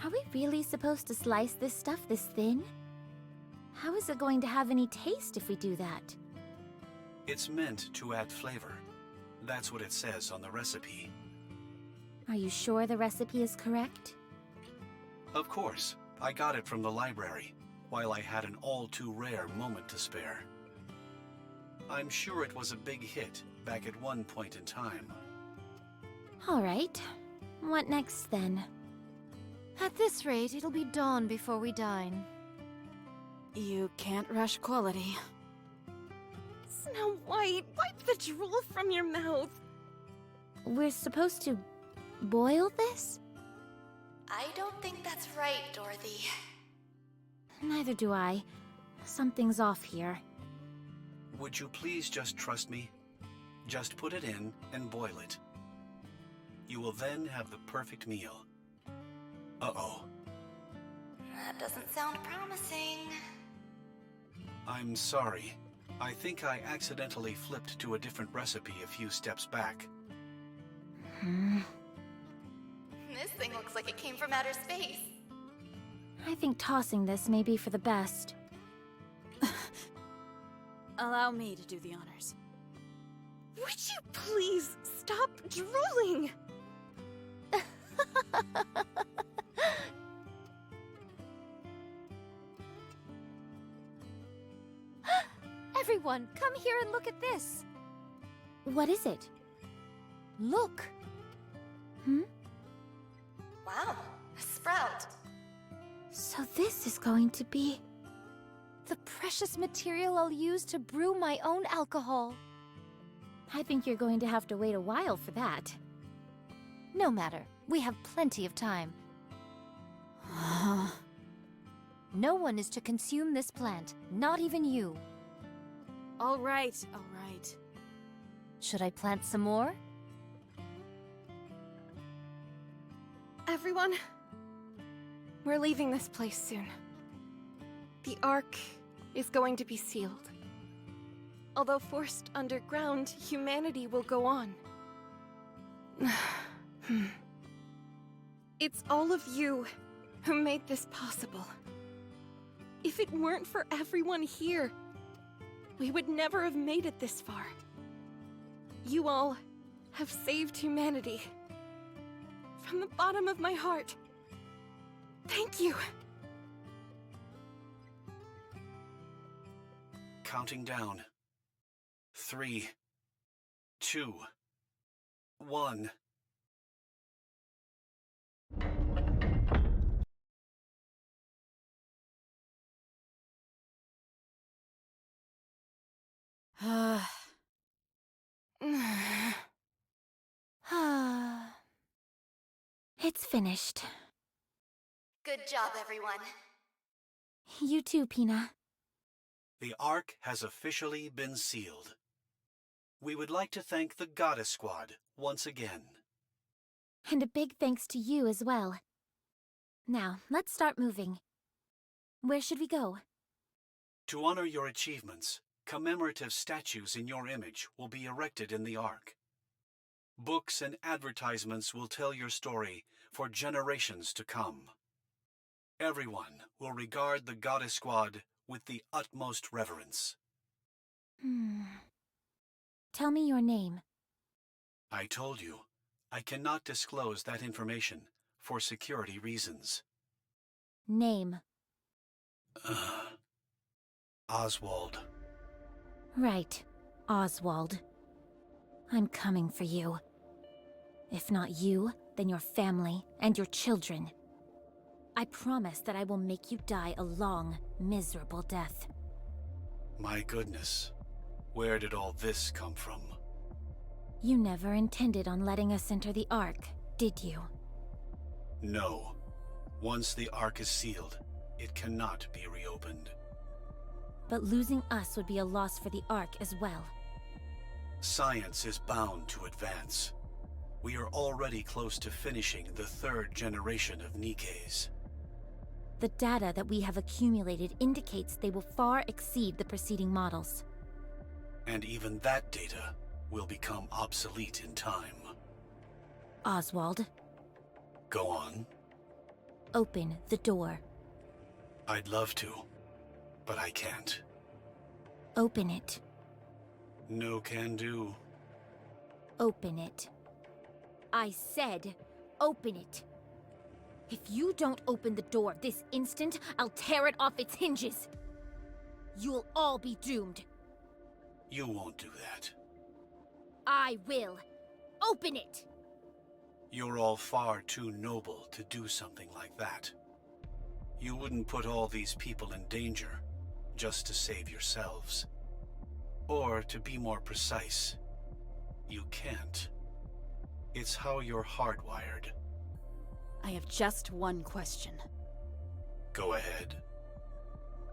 Are we really supposed to slice this stuff this thin? How is it going to have any taste if we do that? It's meant to add flavor. That's what it says on the recipe. Are you sure the recipe is correct? Of course, I got it from the library, while I had an all-too-rare moment to spare. I'm sure it was a big hit back at one point in time. All right. What next, then? At this rate, it'll be dawn before we dine. You can't rush quality. Snow White, wipe the drool from your mouth. We're supposed to boil this? I don't think that's right, Dorothy. Neither do I. Something's off here. Would you please just trust me? Just put it in and boil it. You will then have the perfect meal. Uh-oh. That doesn't sound promising. I'm sorry. I think I accidentally flipped to a different recipe a few steps back. This thing looks like it came from outer space. I think tossing this may be for the best. Allow me to do the honors. Would you please stop drooling? Everyone, come here and look at this. What is it? Look. Wow, a sprout. So this is going to be... The precious material I'll use to brew my own alcohol. I think you're going to have to wait a while for that. No matter. We have plenty of time. No one is to consume this plant, not even you. All right, all right. Should I plant some more? Everyone, we're leaving this place soon. The Ark is going to be sealed. Although forced underground, humanity will go on. It's all of you who made this possible. If it weren't for everyone here, we would never have made it this far. You all have saved humanity. From the bottom of my heart, thank you. Counting down. 3, 2, 1. It's finished. Good job, everyone. You too, Pina. The Ark has officially been sealed. We would like to thank the Goddess Squad once again. And a big thanks to you as well. Now, let's start moving. Where should we go? To honor your achievements, commemorative statues in your image will be erected in the Ark. Books and advertisements will tell your story for generations to come. Everyone will regard the Goddess Squad with the utmost reverence. Tell me your name. I told you, I cannot disclose that information for security reasons. Name. Oswald. Right, Oswald. I'm coming for you. If not you, then your family and your children. I promise that I will make you die a long, miserable death. My goodness, where did all this come from? You never intended on letting us enter the Ark, did you? No. Once the Ark is sealed, it cannot be reopened. But losing us would be a loss for the Ark as well. Science is bound to advance. We are already close to finishing the 3rd generation of Nikes. The data that we have accumulated indicates they will far exceed the preceding models. And even that data will become obsolete in time. Oswald, Go on. open the door. I'd love to, but I can't. Open it. No can do. Open it. I said, open it. If you don't open the door this instant, I'll tear it off its hinges. You'll all be doomed. You won't do that. I will. Open it! You're all far too noble to do something like that. You wouldn't put all these people in danger just to save yourselves. Or, to be more precise, you can't. It's how you're hardwired. I have just one question. Go ahead.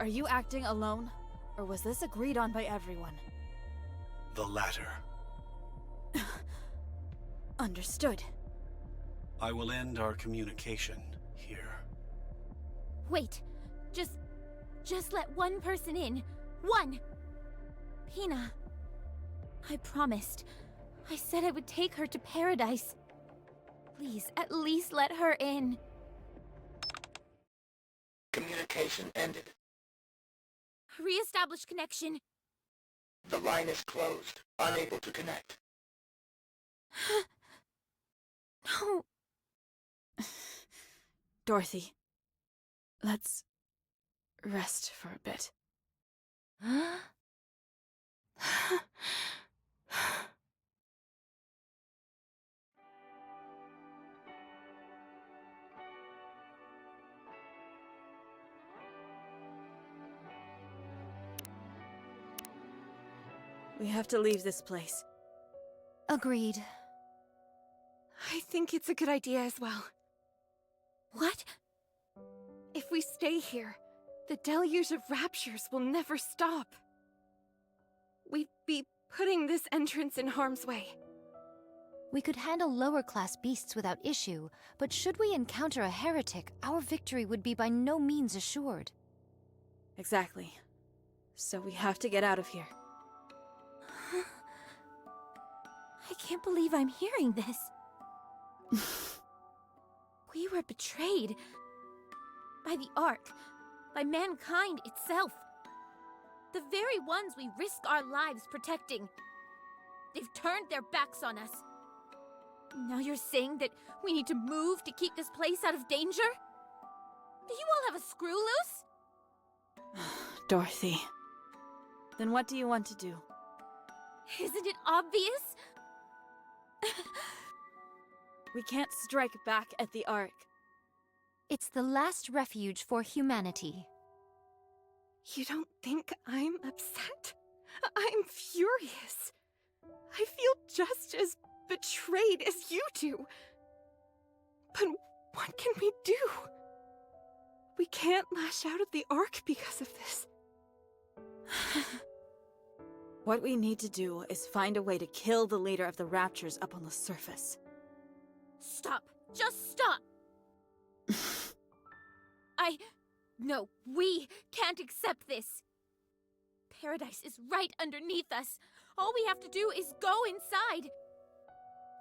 Are you acting alone? Or was this agreed on by everyone? The latter. Understood. I will end our communication here. Wait. Just let one person in. One! Pina. I promised. I said I would take her to paradise. Please, at least let her in. Communication ended. Re-establish connection. The line is closed. Unable to connect. No. Dorothy, let's rest for a bit. We have to leave this place. Agreed. I think it's a good idea as well. What? If we stay here, the deluge of raptures will never stop. We'd be putting this entrance in harm's way. We could handle lower-class beasts without issue, but should we encounter a heretic, our victory would be by no means assured. Exactly. So we have to get out of here. I can't believe I'm hearing this. We were betrayed. By the Ark. By mankind itself. The very ones we risk our lives protecting. They've turned their backs on us. Now you're saying that we need to move to keep this place out of danger? Do you all have a screw loose? Dorothy. Then what do you want to do? Isn't it obvious? We can't strike back at the Ark. It's the last refuge for humanity. You don't think I'm upset? I'm furious. I feel just as betrayed as you do. But what can we do? We can't lash out at the Ark because of this. What we need to do is find a way to kill the leader of the Raptures up on the surface. Stop! Just stop! No, we can't accept this. Paradise is right underneath us. All we have to do is go inside.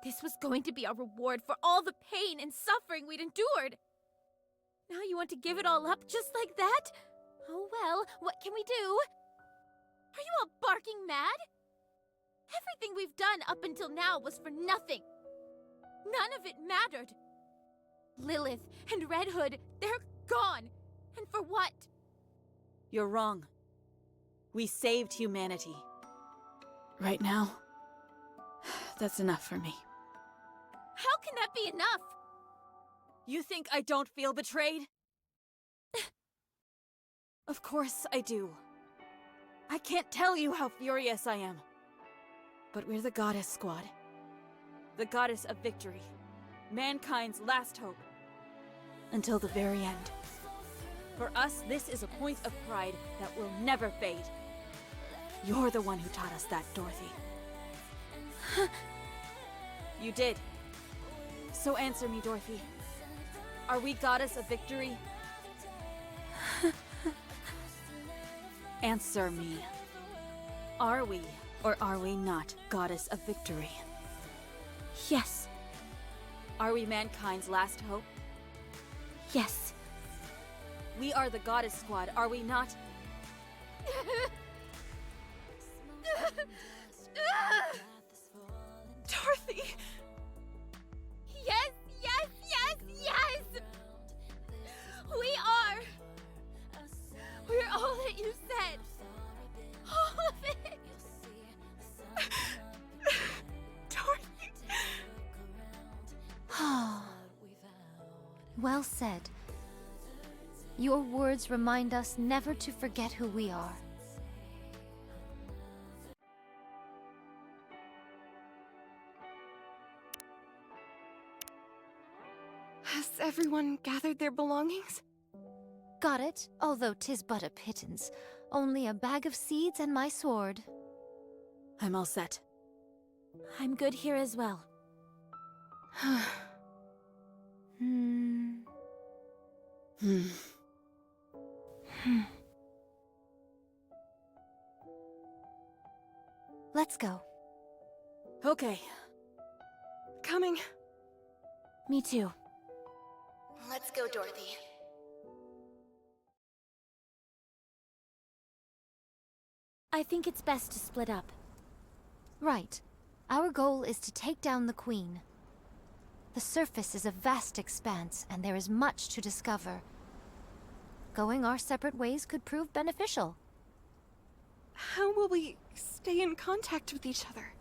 This was going to be our reward for all the pain and suffering we'd endured. Now you want to give it all up just like that? Oh well, what can we do? Are you all barking mad? Everything we've done up until now was for nothing. None of it mattered. Lilith and Red Hood, they're gone. And for what? You're wrong. We saved humanity. Right now, that's enough for me. How can that be enough? You think I don't feel betrayed? Of course I do. I can't tell you how furious I am. But we're the Goddess Squad. The Goddess of Victory. Mankind's last hope. Until the very end. For us, this is a point of pride that will never fade. You're the one who taught us that, Dorothy. You did. So answer me, Dorothy. Are we Goddess of Victory? Answer me. Are we, or are we not, Goddess of Victory? Yes. Are we mankind's last hope? Yes. We are the Goddess Squad, are we not? Dorothy! Yes, yes, yes, yes! We are! We're all that you said! All of it! Dorothy! Well said. Your words remind us never to forget who we are. Has everyone gathered their belongings? Got it, although 'tis but a pittance. Only a bag of seeds and my sword. I'm all set. I'm good here as well. Let's go. Okay. Coming. Me too. Let's go, Dorothy. I think it's best to split up. Right. Our goal is to take down the Queen. The surface is a vast expanse, and there is much to discover. Going our separate ways could prove beneficial. how will we stay in contact with each other?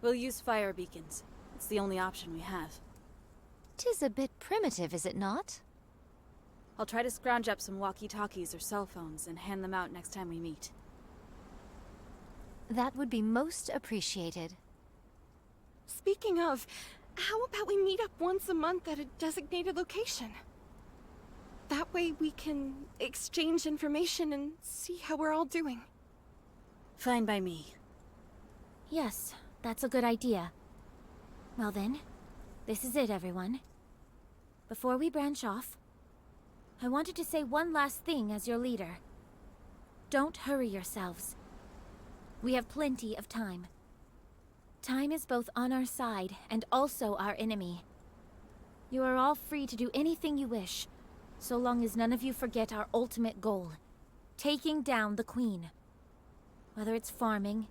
We'll use fire beacons. It's the only option we have. 'Tis a bit primitive, is it not? I'll try to scrounge up some walkie-talkies or cell phones and hand them out next time we meet. That would be most appreciated. Speaking of, how about we meet up once a month at a designated location? That way we can exchange information and see how we're all doing. Fine by me. Yes, that's a good idea. Well then, this is it, everyone. Before we branch off, I wanted to say one last thing as your leader. Don't hurry yourselves. We have plenty of time. Time is both on our side and also our enemy. You are all free to do anything you wish, so long as none of you forget our ultimate goal, taking down the Queen. Whether it's farming,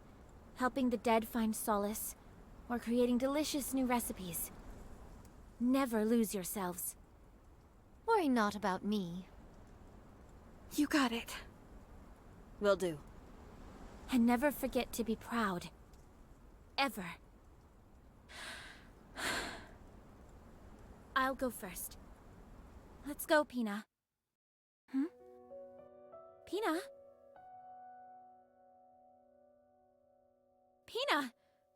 helping the dead find solace, or creating delicious new recipes. Never lose yourselves. Worry not about me. You got it. Will do. And never forget to be proud. Ever. I'll go first. Let's go, Pina. Pina? Pina!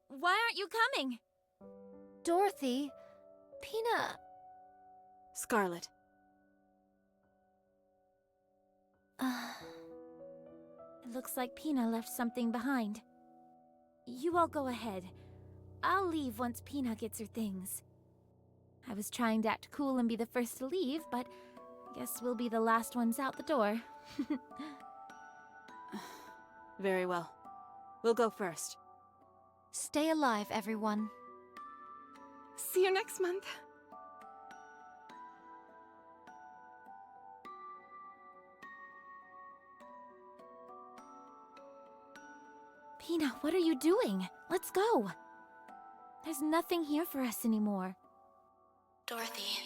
Why aren't you coming? Dorothy, Pina... Scarlet. It looks like Pina left something behind. You all go ahead. I'll leave once Pina gets her things. I was trying to act cool and be the first to leave, but guess we'll be the last ones out the door. Very well. We'll go first. Stay alive, everyone. See you next month. Pina, what are you doing? Let's go. There's nothing here for us anymore. Dorothy,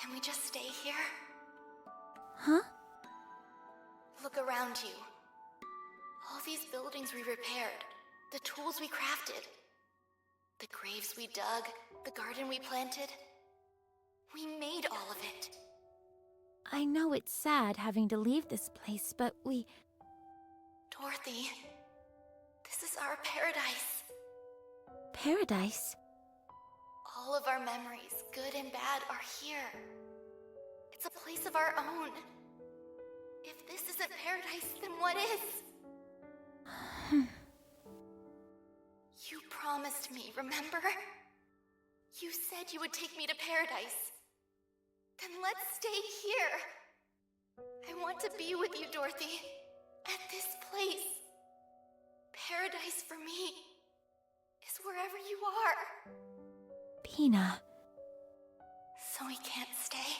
can we just stay here? Huh? Look around you. All these buildings we repaired, the tools we crafted, the graves we dug, the garden we planted. We made all of it. I know it's sad having to leave this place, but we... Dorothy, this is our paradise. Paradise? All of our memories, good and bad, are here. It's a place of our own. If this isn't paradise, then what is? You promised me, remember? You said you would take me to paradise. Then let's stay here. I want to be with you, Dorothy. At this place. Paradise for me is wherever you are. Pina. So we can't stay?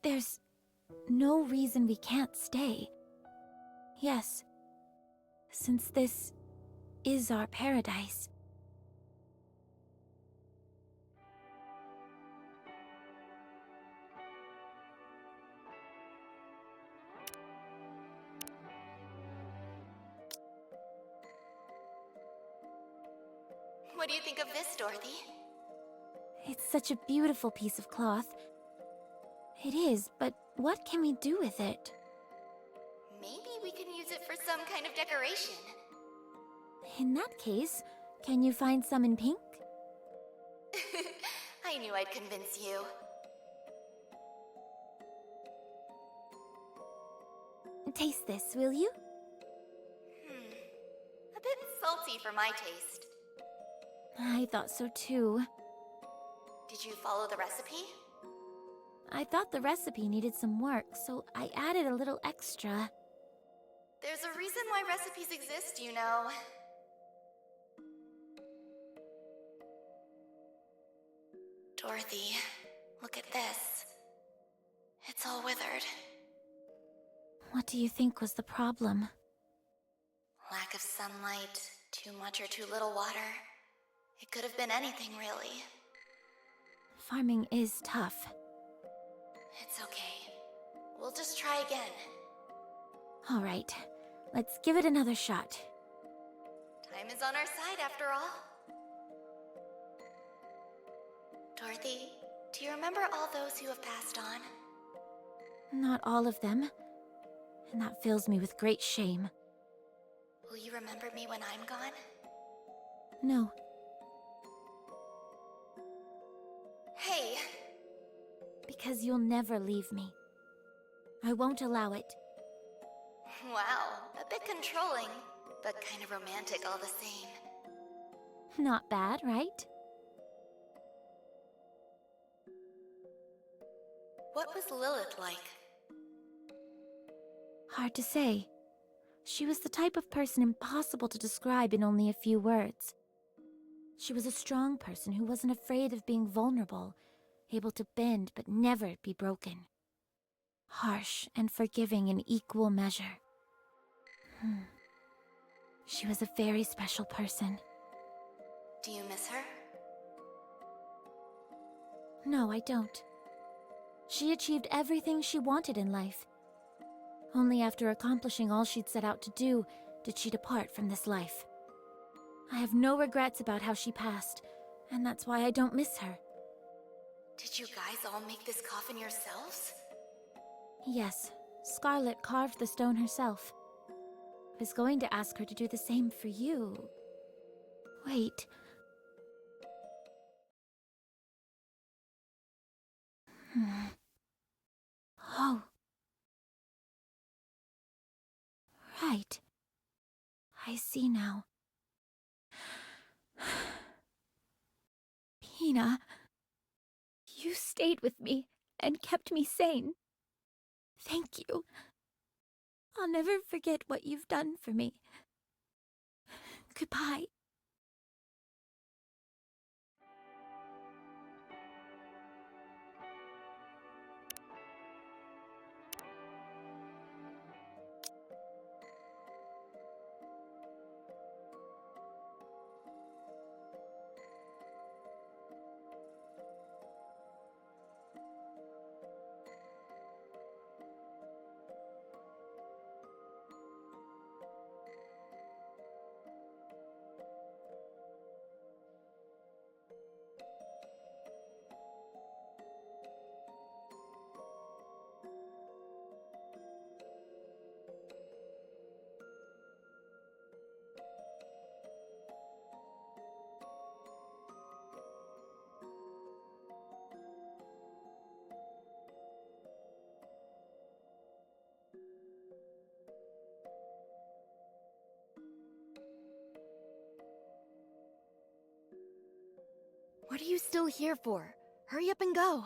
There's no reason we can't stay. Yes, since this is our paradise. What do you think of this, Dorothy? It's such a beautiful piece of cloth. It is, but what can we do with it? Maybe we can use it for some kind of decoration. In that case, can you find some in pink? I knew I'd convince you. Taste this, will you? A bit salty for my taste. I thought so too. Did you follow the recipe? I thought the recipe needed some work, so I added a little extra. There's a reason why recipes exist, you know. Dorothy, look at this. It's all withered. What do you think was the problem? Lack of sunlight, too much or too little water. It could have been anything, really. Farming is tough. It's okay. We'll just try again. All right, let's give it another shot. Time is on our side after all. Dorothy, do you remember all those who have passed on? Not all of them, and that fills me with great shame. Will you remember me when I'm gone? No. Hey! Because you'll never leave me. I won't allow it. Wow, a bit controlling, but kind of romantic all the same. Not bad, right? What was Lilith like? Hard to say. She was the type of person impossible to describe in only a few words. She was a strong person who wasn't afraid of being vulnerable, able to bend but never be broken. Harsh and forgiving in equal measure. She was a very special person. Do you miss her? No, I don't. She achieved everything she wanted in life. Only after accomplishing all she'd set out to do did she depart from this life. I have no regrets about how she passed, and that's why I don't miss her. Did you guys all make this coffin yourselves? Yes, Scarlet carved the stone herself. I was going to ask her to do the same for you. Wait. Oh. Right. I see now. Pina, you stayed with me and kept me sane. Thank you. I'll never forget what you've done for me. Goodbye. What are you still here for? Hurry up and go.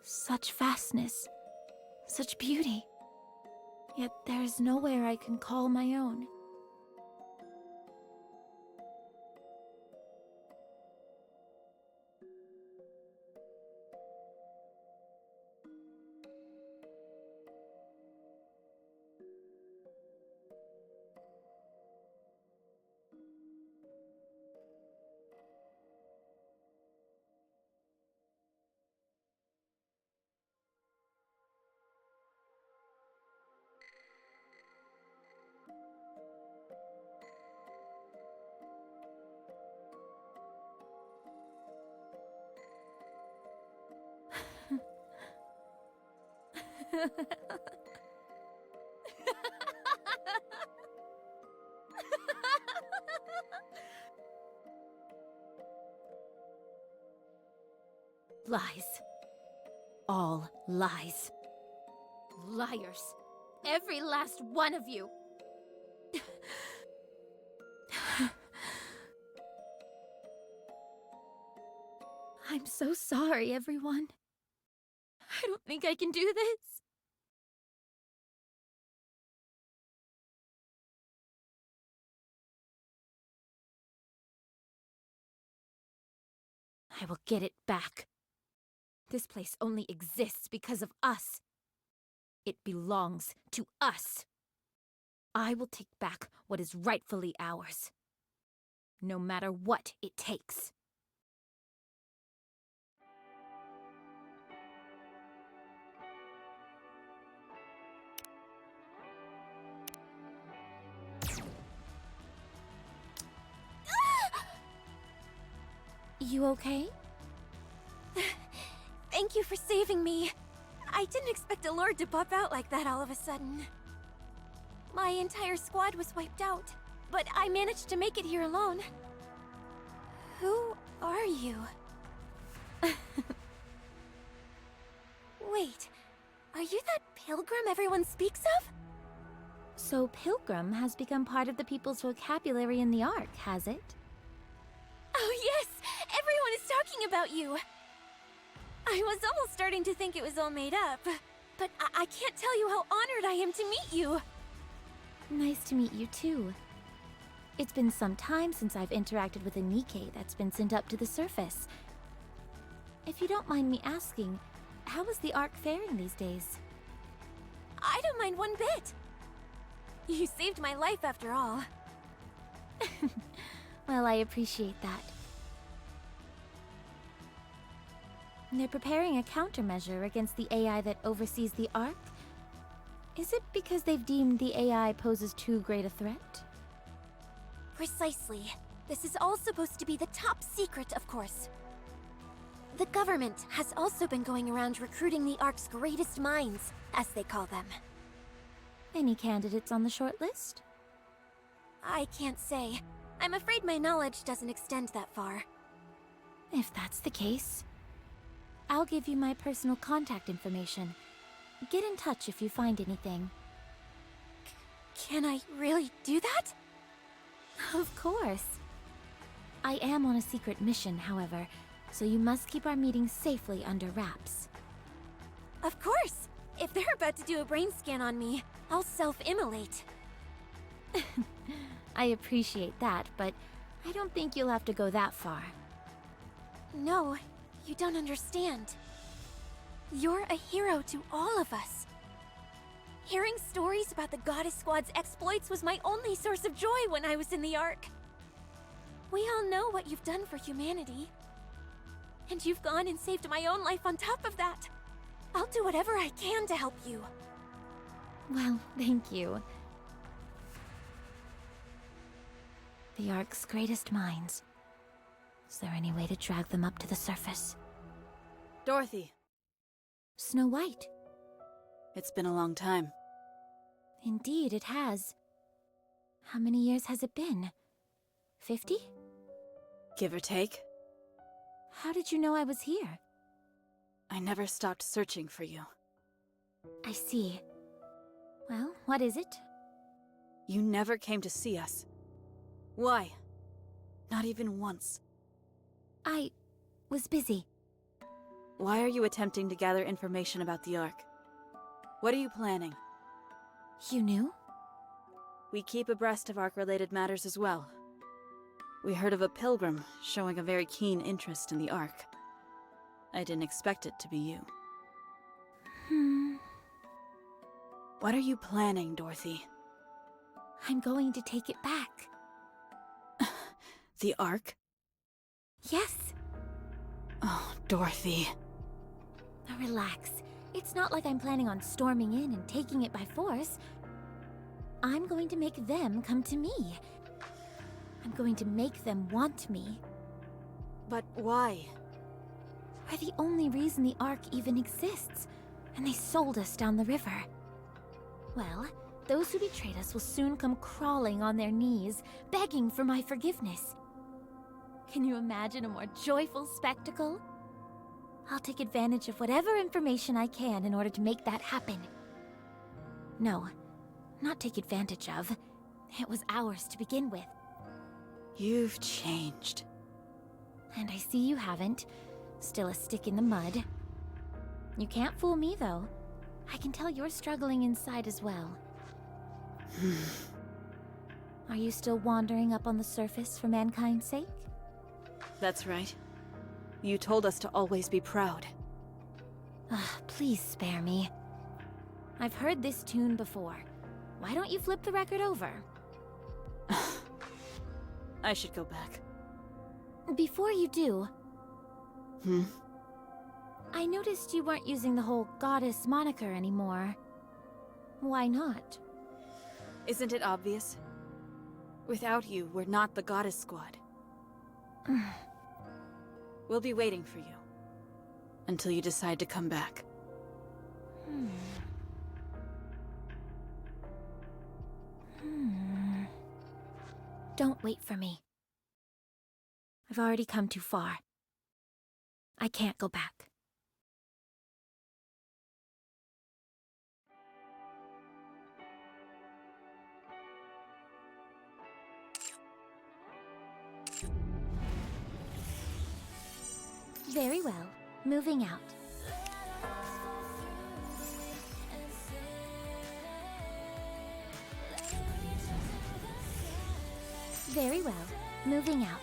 Such vastness, such beauty. Yet there is nowhere I can call my own. Lies. All lies. Liars. Every last one of you. I'm so sorry, everyone. I don't think I can do this. I will get it back. This place only exists because of us. It belongs to us. I will take back what is rightfully ours, no matter what it takes. You okay? Thank you for saving me. I didn't expect a lord to pop out like that all of a sudden. My entire squad was wiped out, but I managed to make it here alone. Who are you? Wait, are you that pilgrim everyone speaks of? So Pilgrim has become part of the people's vocabulary in the Ark, has it? Oh yes, everyone is talking about you. I was almost starting to think it was all made up, but I can't tell you how honored I am to meet you. Nice to meet you too. It's been some time since I've interacted with a Nikkei that's been sent up to the surface. If you don't mind me asking, how is the Ark faring these days? I don't mind one bit. You saved my life after all. Well, I appreciate that. They're preparing a countermeasure against the AI that oversees the Ark? Is it because they've deemed the AI poses too great a threat? Precisely. This is all supposed to be the top secret, of course. The government has also been going around recruiting the Ark's greatest minds, as they call them. Any candidates on the short list? I can't say. I'm afraid my knowledge doesn't extend that far. If that's the case, I'll give you my personal contact information. Get in touch if you find anything. Can I really do that? Of course. I am on a secret mission, however, so you must keep our meeting safely under wraps. Of course! If they're about to do a brain scan on me, I'll self-immolate. I appreciate that, but I don't think you'll have to go that far. No, you don't understand. You're a hero to all of us. Hearing stories about the Goddess Squad's exploits was my only source of joy when I was in the Ark. We all know what you've done for humanity. And you've gone and saved my own life on top of that. I'll do whatever I can to help you. Well, thank you. The Ark's greatest minds. Is there any way to drag them up to the surface? Dorothy, Snow White. it's been a long time. Indeed, it has. How many years has it been? 50? Give or take. How did you know I was here? I never stopped searching for you. I see. Well, what is it? You never came to see us. Why? Not even once. I was busy. Why are you attempting to gather information about the Ark? What are you planning? You knew? We keep abreast of Ark-related matters as well. We heard of a pilgrim showing a very keen interest in the Ark. I didn't expect it to be you. What are you planning, Dorothy? I'm going to take it back. The Ark? Yes. Oh, Dorothy. Now relax. It's not like I'm planning on storming in and taking it by force. I'm going to make them come to me. I'm going to make them want me. But why? We're the only reason the Ark even exists, and they sold us down the river. Well, those who betrayed us will soon come crawling on their knees, begging for my forgiveness. Can you imagine a more joyful spectacle? I'll take advantage of whatever information I can in order to make that happen. No, not take advantage of. It was ours to begin with. You've changed. And I see you haven't. Still a stick in the mud. You can't fool me, though. I can tell you're struggling inside as well. Are you still wandering up on the surface for mankind's sake? That's right. You told us to always be proud. Please spare me. I've heard this tune before. Why don't you flip the record over? I should go back. Before you do, Hmm? I noticed you weren't using the whole goddess moniker anymore. Why not? Isn't it obvious? Without you, we're not the Goddess Squad. We'll be waiting for you. Until you decide to come back. Don't wait for me. I've already come too far. I can't go back. Very well. Moving out. Very well. Moving out.